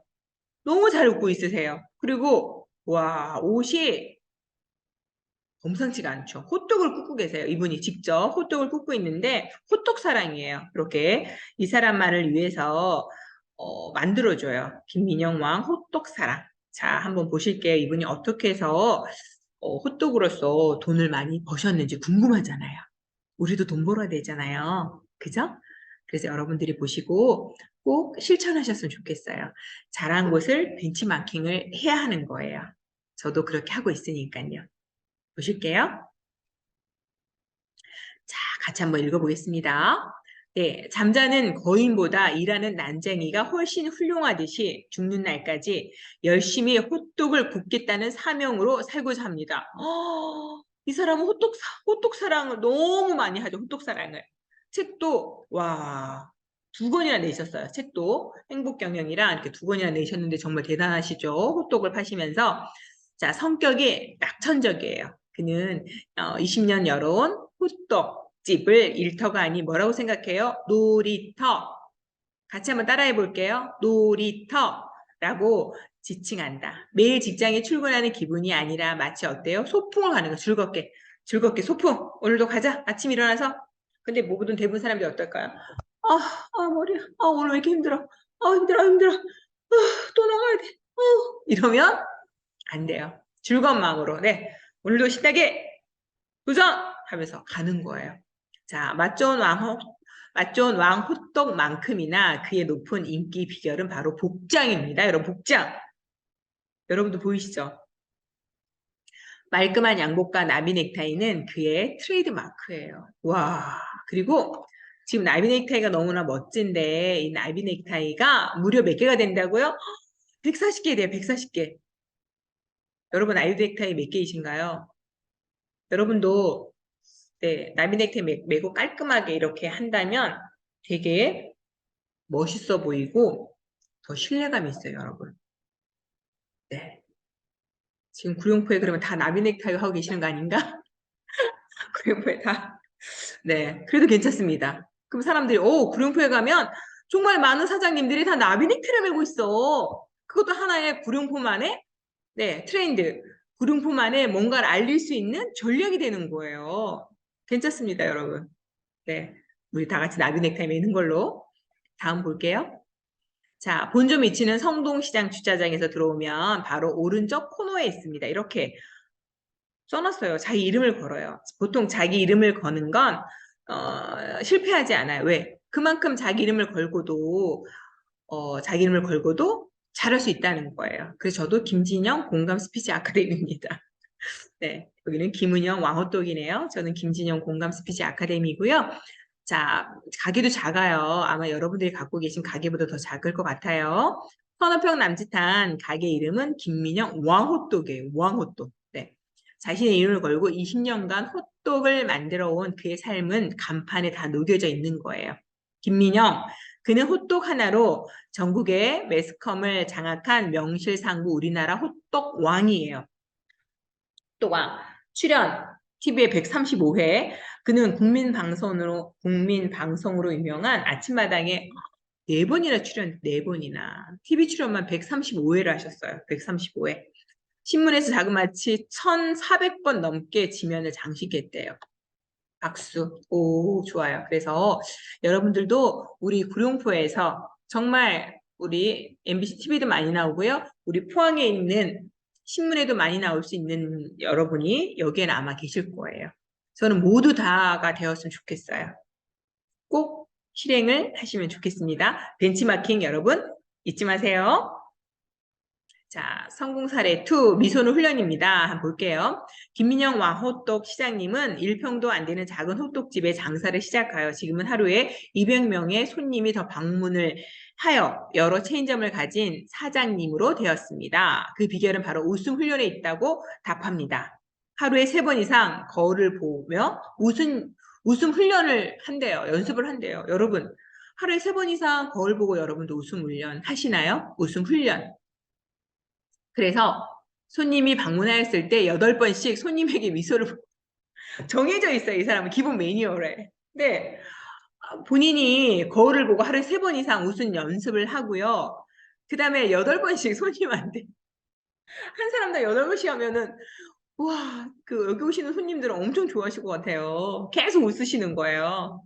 너무 잘 웃고 있으세요. 그리고, 와, 옷이 범상치가 않죠. 호떡을 굽고 계세요. 이분이 직접 호떡을 굽고 있는데, 호떡 사랑이에요. 이렇게 이 사람만을 위해서 만들어줘요. 김민영 왕 호떡 사랑. 자, 한번 보실게요. 이분이 어떻게 해서 호떡으로서 돈을 많이 버셨는지 궁금하잖아요. 우리도 돈 벌어야 되잖아요. 그죠? 그래서 여러분들이 보시고 꼭 실천하셨으면 좋겠어요. 잘한 곳을 벤치마킹을 해야 하는 거예요. 저도 그렇게 하고 있으니까요. 보실게요. 자, 같이 한번 읽어보겠습니다. 네, 잠자는 거인보다 일하는 난쟁이가 훨씬 훌륭하듯이 죽는 날까지 열심히 호떡을 굽겠다는 사명으로 살고자 합니다. 이 사람은 호떡 사랑을 너무 많이 하죠. 호떡 사랑을. 책도, 와, 2권이나 내셨어요. 책도. 행복경영이랑 이렇게 2권이나 내셨는데 정말 대단하시죠. 호떡을 파시면서. 자, 성격이 낙천적이에요. 그는 20년 열어온 호떡집을 일터가 아닌 뭐라고 생각해요? 놀이터. 같이 한번 따라해 볼게요. 놀이터라고 지칭한다. 매일 직장에 출근하는 기분이 아니라 마치 어때요? 소풍을 가는 거 즐겁게. 즐겁게 소풍. 오늘도 가자. 아침 일어나서. 근데 모든 대부분 사람들이 어떨까요? 머리야. 오늘 왜 이렇게 힘들어? 힘들어. 또 나가야 돼. 이러면 안 돼요. 즐거운 마음으로. 네. 오늘도 신나게 도전! 하면서 가는 거예요. 자, 맛좋은 왕 호떡만큼이나 그의 높은 인기 비결은 바로 복장입니다. 여러분, 복장. 여러분도 보이시죠? 말끔한 양복과 나비 넥타이는 그의 트레이드 마크예요. 와, 그리고 지금 나비 넥타이가 너무나 멋진데 이 나비 넥타이가 무려 몇 개가 된다고요? 140개 돼요, 140개. 여러분, 나비 넥타이 몇 개이신가요? 여러분도 네, 나비 넥타이 매고 깔끔하게 이렇게 한다면 되게 멋있어 보이고 더 신뢰감이 있어요, 여러분. 네. 지금 구룡포에 그러면 다 나비 넥타이 하고 계시는 거 아닌가? 구룡포에 다. 네. 그래도 괜찮습니다. 그럼 사람들이, 구룡포에 가면 정말 많은 사장님들이 다 나비 넥타이를 메고 있어. 그것도 하나의 구룡포만의, 네, 트렌드. 구룡포만의 뭔가를 알릴 수 있는 전략이 되는 거예요. 괜찮습니다, 여러분. 네. 우리 다 같이 나비 넥타이 매는 걸로. 다음 볼게요. 자, 본점 위치는 성동시장 주차장에서 들어오면 바로 오른쪽 코너에 있습니다. 이렇게 써놨어요. 자기 이름을 걸어요. 보통 자기 이름을 거는 건 실패하지 않아요. 왜? 그만큼 자기 이름을 걸고도 잘할 수 있다는 거예요. 그래서 저도 김진영 공감 스피치 아카데미입니다. 네, 여기는 김은영 왕호떡이네요. 저는 김진영 공감 스피치 아카데미고요. 자, 가게도 작아요. 아마 여러분들이 갖고 계신 가게보다 더 작을 것 같아요. 선호평 남짓한 가게 이름은 김민영 왕호떡이에요. 왕호떡. 네. 자신의 이름을 걸고 20년간 호떡을 만들어 온 그의 삶은 간판에 다 녹여져 있는 거예요. 김민영, 그는 호떡 하나로 전국의 매스컴을 장악한 명실상부 우리나라 호떡 왕이에요. 호떡왕. 출연 TV에 135회. 그는 국민방송으로 유명한 아침마당에 4번이나 출연, 4번이나. TV 출연만 135회를 하셨어요. 135회. 신문에서 자그마치 1,400번 넘게 지면을 장식했대요. 박수. 오, 좋아요. 그래서 여러분들도 우리 구룡포에서 정말 우리 MBC TV도 많이 나오고요. 우리 포항에 있는 신문에도 많이 나올 수 있는 여러분이 여기에는 아마 계실 거예요. 저는 모두 다가 되었으면 좋겠어요. 꼭 실행을 하시면 좋겠습니다. 벤치마킹 여러분 잊지 마세요. 자, 성공 사례 2, 미소는 훈련입니다. 한번 볼게요. 김민영 왕호떡 시장님은 1평도 안 되는 작은 호떡집에 장사를 시작하여 지금은 하루에 200명의 손님이 더 방문을 하여 여러 체인점을 가진 사장님으로 되었습니다. 그 비결은 바로 웃음 훈련에 있다고 답합니다. 하루에 3번 이상 거울을 보며 웃음 훈련을 한대요. 연습을 한대요. 여러분, 하루에 3번 이상 거울 보고 여러분도 웃음 훈련 하시나요? 웃음 훈련. 그래서 손님이 방문하였을 때 8번씩 손님에게 미소를 정해져 있어요. 이 사람은 기본 매뉴얼에. 네. 본인이 거울을 보고 하루에 3번 이상 웃은 연습을 하고요. 그 다음에 8번씩 손님한테 한 사람당 8번씩 하면은 와, 그 여기 오시는 손님들은 엄청 좋아하실 것 같아요. 계속 웃으시는 거예요.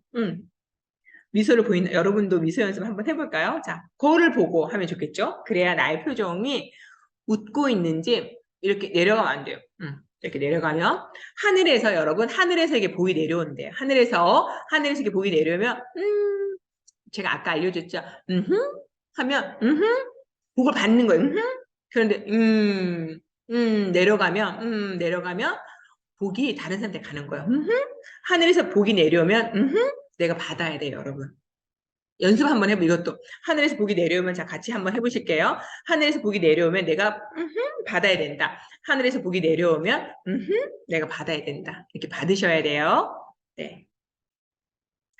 미소를 보이는 여러분도 미소 연습 한번 해볼까요? 자, 거울을 보고 하면 좋겠죠? 그래야 나의 표정이 웃고 있는지 이렇게 내려가면 안 돼요. 이렇게 내려가면 하늘에서 여러분 하늘에서 이게 복이 내려온대요. 하늘에서 이게 복이 내려오면 제가 아까 알려줬죠. 하면 복을 받는 거예요. 그런데 내려가면 복이 다른 사람한테 가는 거예요. 하늘에서 복이 내려오면 내가 받아야 돼요, 여러분. 연습 한번 해보 이것도 하늘에서 복이 내려오면 자 같이 한번 해보실게요. 하늘에서 복이 내려오면 내가 받아야 된다. 하늘에서 복이 내려오면 내가 받아야 된다. 이렇게 받으셔야 돼요. 네,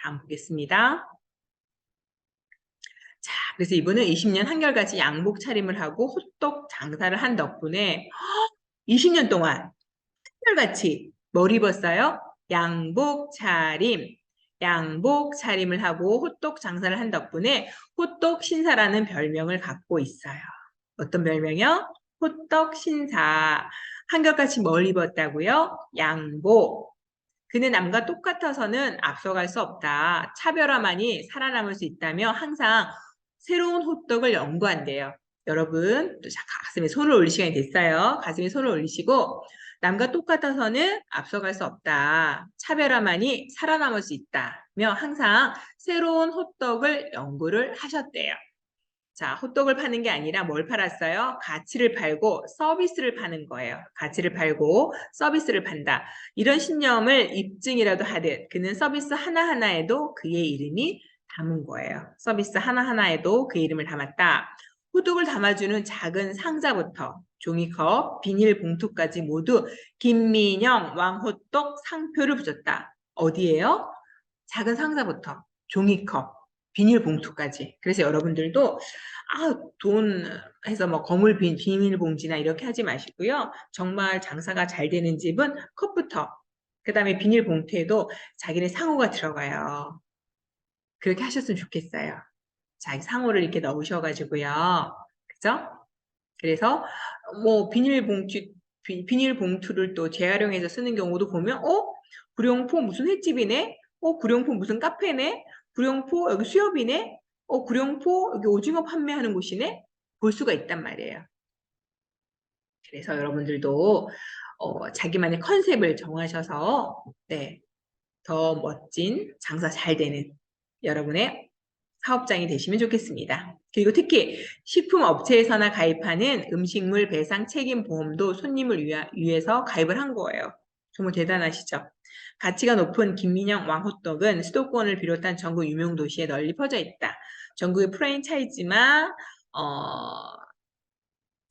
다음 보겠습니다. 자, 그래서 이분은 20년 한결같이 양복 차림을 하고 호떡 장사를 한 덕분에 20년 동안 한결같이 뭘 입었어요? 양복 차림을 하고 호떡 장사를 한 덕분에 호떡 신사라는 별명을 갖고 있어요. 어떤 별명이요? 호떡 신사. 한결같이 뭘 입었다고요? 양복. 그는 남과 똑같아서는 앞서갈 수 없다. 차별화만이 살아남을 수 있다며 항상 새로운 호떡을 연구한대요. 여러분, 또 가슴에 손을 올릴 시간이 됐어요. 가슴에 손을 올리시고 남과 똑같아서는 앞서갈 수 없다. 차별화만이 살아남을 수 있다며 항상 새로운 호떡을 연구를 하셨대요. 자, 호떡을 파는 게 아니라 뭘 팔았어요? 가치를 팔고 서비스를 파는 거예요. 가치를 팔고 서비스를 판다. 이런 신념을 입증이라도 하듯 그는 서비스 하나하나에도 그의 이름이 담은 거예요. 서비스 하나하나에도 그의 이름을 담았다. 호떡을 담아주는 작은 상자부터 종이컵, 비닐봉투까지 모두 김민영 왕호떡 상표를 붙였다. 어디예요? 작은 상자부터 종이컵, 비닐봉투까지. 그래서 여러분들도 돈 해서 뭐 비닐봉지나 이렇게 하지 마시고요. 정말 장사가 잘 되는 집은 컵부터 그 다음에 비닐봉투에도 자기네 상호가 들어가요. 그렇게 하셨으면 좋겠어요. 자기 상호를 이렇게 넣으셔가지고요. 그죠? 그래서 뭐 비닐봉투를 또 재활용해서 쓰는 경우도 보면 구룡포 무슨 횟집이네? 구룡포 무슨 카페네? 구룡포 여기 수협이네? 구룡포 여기 오징어 판매하는 곳이네? 볼 수가 있단 말이에요. 그래서 여러분들도 자기만의 컨셉을 정하셔서 네, 더 멋진 장사 잘 되는 여러분의 사업장이 되시면 좋겠습니다. 그리고 특히 식품업체에서나 가입하는 음식물 배상 책임 보험도 손님을 위해서 가입을 한 거예요. 정말 대단하시죠? 가치가 높은 김민영 왕호떡은 수도권을 비롯한 전국 유명 도시에 널리 퍼져 있다. 전국의 프랜차이즈만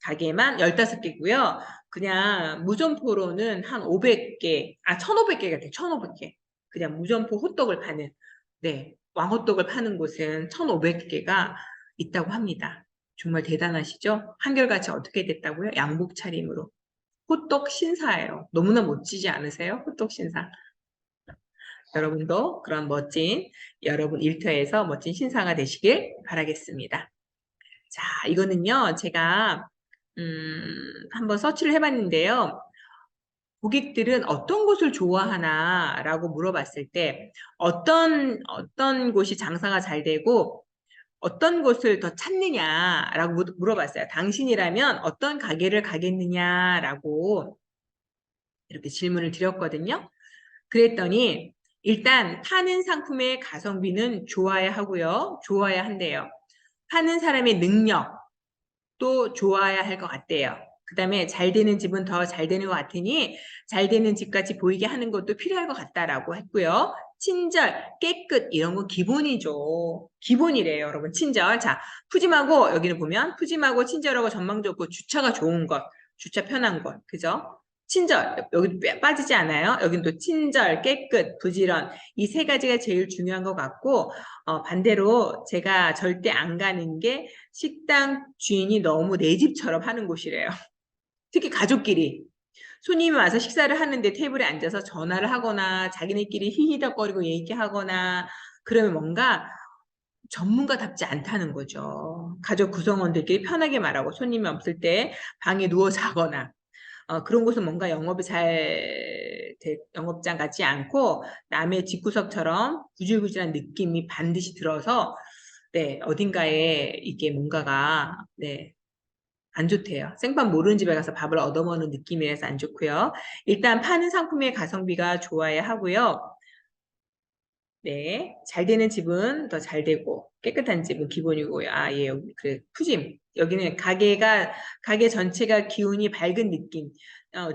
가게만 15개고요. 그냥 무점포로는 한 500개, 1,500개가 돼. 1,500개. 그냥 무점포 호떡을 파는 네, 왕호떡을 파는 곳은 1,500개가 있다고 합니다. 정말 대단하시죠? 한결같이 어떻게 됐다고요? 양복 차림으로. 호떡 신사예요. 너무나 멋지지 않으세요? 호떡 신사. 여러분도 그런 멋진 여러분 일터에서 멋진 신사가 되시길 바라겠습니다. 자, 이거는요. 제가 한번 서치를 해봤는데요. 고객들은 어떤 곳을 좋아하나라고 물어봤을 때 어떤 곳이 장사가 잘 되고 어떤 곳을 더 찾느냐라고 물어봤어요. 당신이라면 어떤 가게를 가겠느냐라고 이렇게 질문을 드렸거든요. 그랬더니 일단 파는 상품의 가성비는 좋아야 하고요. 좋아야 한대요. 파는 사람의 능력도 좋아야 할 것 같대요. 그 다음에 잘 되는 집은 더 잘 되는 것 같으니 잘 되는 집같이 보이게 하는 것도 필요할 것 같다라고 했고요. 친절, 깨끗 이런 거 기본이죠. 기본이래요, 여러분. 친절. 자, 푸짐하고 여기는 보면 푸짐하고 친절하고 전망 좋고 주차가 좋은 것, 주차 편한 것, 그죠? 친절, 여기 빠지지 않아요. 여긴 또 친절, 깨끗, 부지런 이 세 가지가 제일 중요한 것 같고 반대로 제가 절대 안 가는 게 식당 주인이 너무 내 집처럼 하는 곳이래요. 특히 가족끼리. 손님이 와서 식사를 하는데 테이블에 앉아서 전화를 하거나 자기네끼리 히히덕거리고 얘기하거나 그러면 뭔가 전문가답지 않다는 거죠. 가족 구성원들끼리 편하게 말하고 손님이 없을 때 방에 누워 자거나 그런 곳은 뭔가 영업장 같지 않고 남의 집구석처럼 구질구질한 느낌이 반드시 들어서 네, 어딘가에 이게 뭔가가 네, 안 좋대요. 생판 모르는 집에 가서 밥을 얻어먹는 느낌이라서 안 좋고요. 일단 파는 상품의 가성비가 좋아야 하고요. 네, 잘 되는 집은 더 잘 되고 깨끗한 집은 기본이고요. 아, 예, 여기 그 푸짐. 여기는 가게 전체가 기운이 밝은 느낌.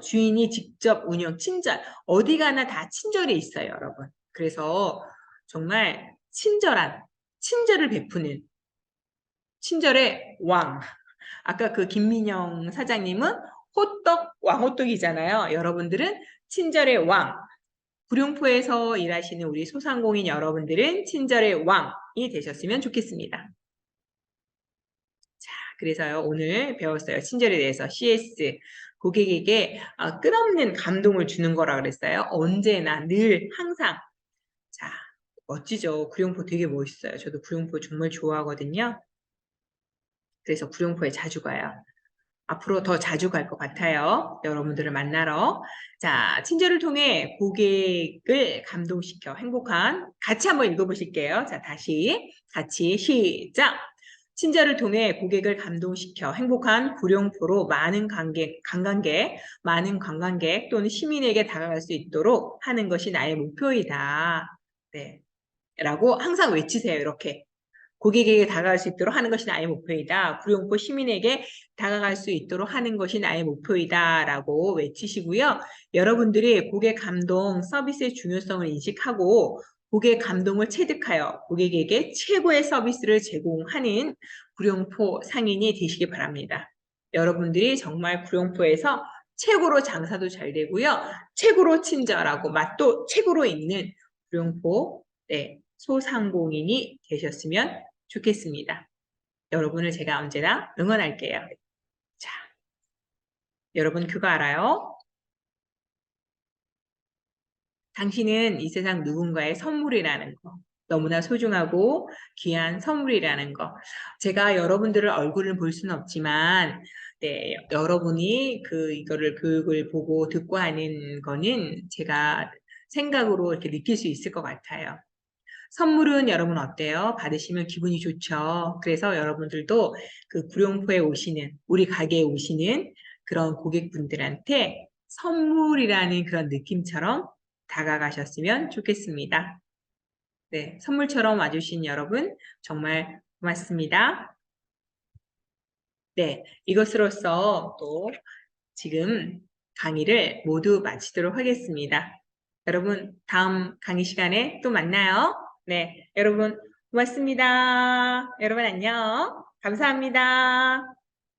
주인이 직접 운영, 친절. 어디 가나 다 친절이 있어요, 여러분. 그래서 정말 친절을 베푸는 친절의 왕. 아까 그 김민영 사장님은 호떡, 왕호떡이잖아요. 여러분들은 친절의 왕. 구룡포에서 일하시는 우리 소상공인 여러분들은 친절의 왕이 되셨으면 좋겠습니다. 자, 그래서요, 오늘 배웠어요. 친절에 대해서 CS. 고객에게 끝없는 감동을 주는 거라 그랬어요. 언제나, 늘, 항상. 자, 멋지죠. 구룡포 되게 멋있어요. 저도 구룡포 정말 좋아하거든요. 그래서 구룡포에 자주 가요. 앞으로 더 자주 갈 것 같아요. 여러분들을 만나러. 자, 친절을 통해 고객을 감동시켜 행복한, 같이 한번 읽어보실게요. 자, 다시 같이 시작. 친절을 통해 고객을 감동시켜 행복한 구룡포로 많은 관광객 또는 시민에게 다가갈 수 있도록 하는 것이 나의 목표이다. 네. 라고 항상 외치세요. 이렇게. 고객에게 다가갈 수 있도록 하는 것이 나의 목표이다. 구룡포 시민에게 다가갈 수 있도록 하는 것이 나의 목표이다. 라고 외치시고요. 여러분들이 고객 감동 서비스의 중요성을 인식하고 고객 감동을 체득하여 고객에게 최고의 서비스를 제공하는 구룡포 상인이 되시기 바랍니다. 여러분들이 정말 구룡포에서 최고로 장사도 잘 되고요. 최고로 친절하고 맛도 최고로 있는 구룡포 네, 소상공인이 되셨으면 좋겠습니다. 여러분을 제가 언제나 응원할게요. 자, 여러분 그거 알아요? 당신은 이 세상 누군가의 선물이라는 거. 너무나 소중하고 귀한 선물이라는 거. 제가 여러분들을 얼굴을 볼 수는 없지만, 네, 여러분이 이거를 교육을 보고 듣고 하는 거는 제가 생각으로 이렇게 느낄 수 있을 것 같아요. 선물은 여러분 어때요? 받으시면 기분이 좋죠. 그래서 여러분들도 그 구룡포에 오시는, 우리 가게에 오시는 그런 고객분들한테 선물이라는 그런 느낌처럼 다가가셨으면 좋겠습니다. 네, 선물처럼 와주신 여러분 정말 고맙습니다. 네, 이것으로써 또 지금 강의를 모두 마치도록 하겠습니다. 여러분, 다음 강의 시간에 또 만나요. 네, 여러분, 고맙습니다. 여러분, 안녕. 감사합니다.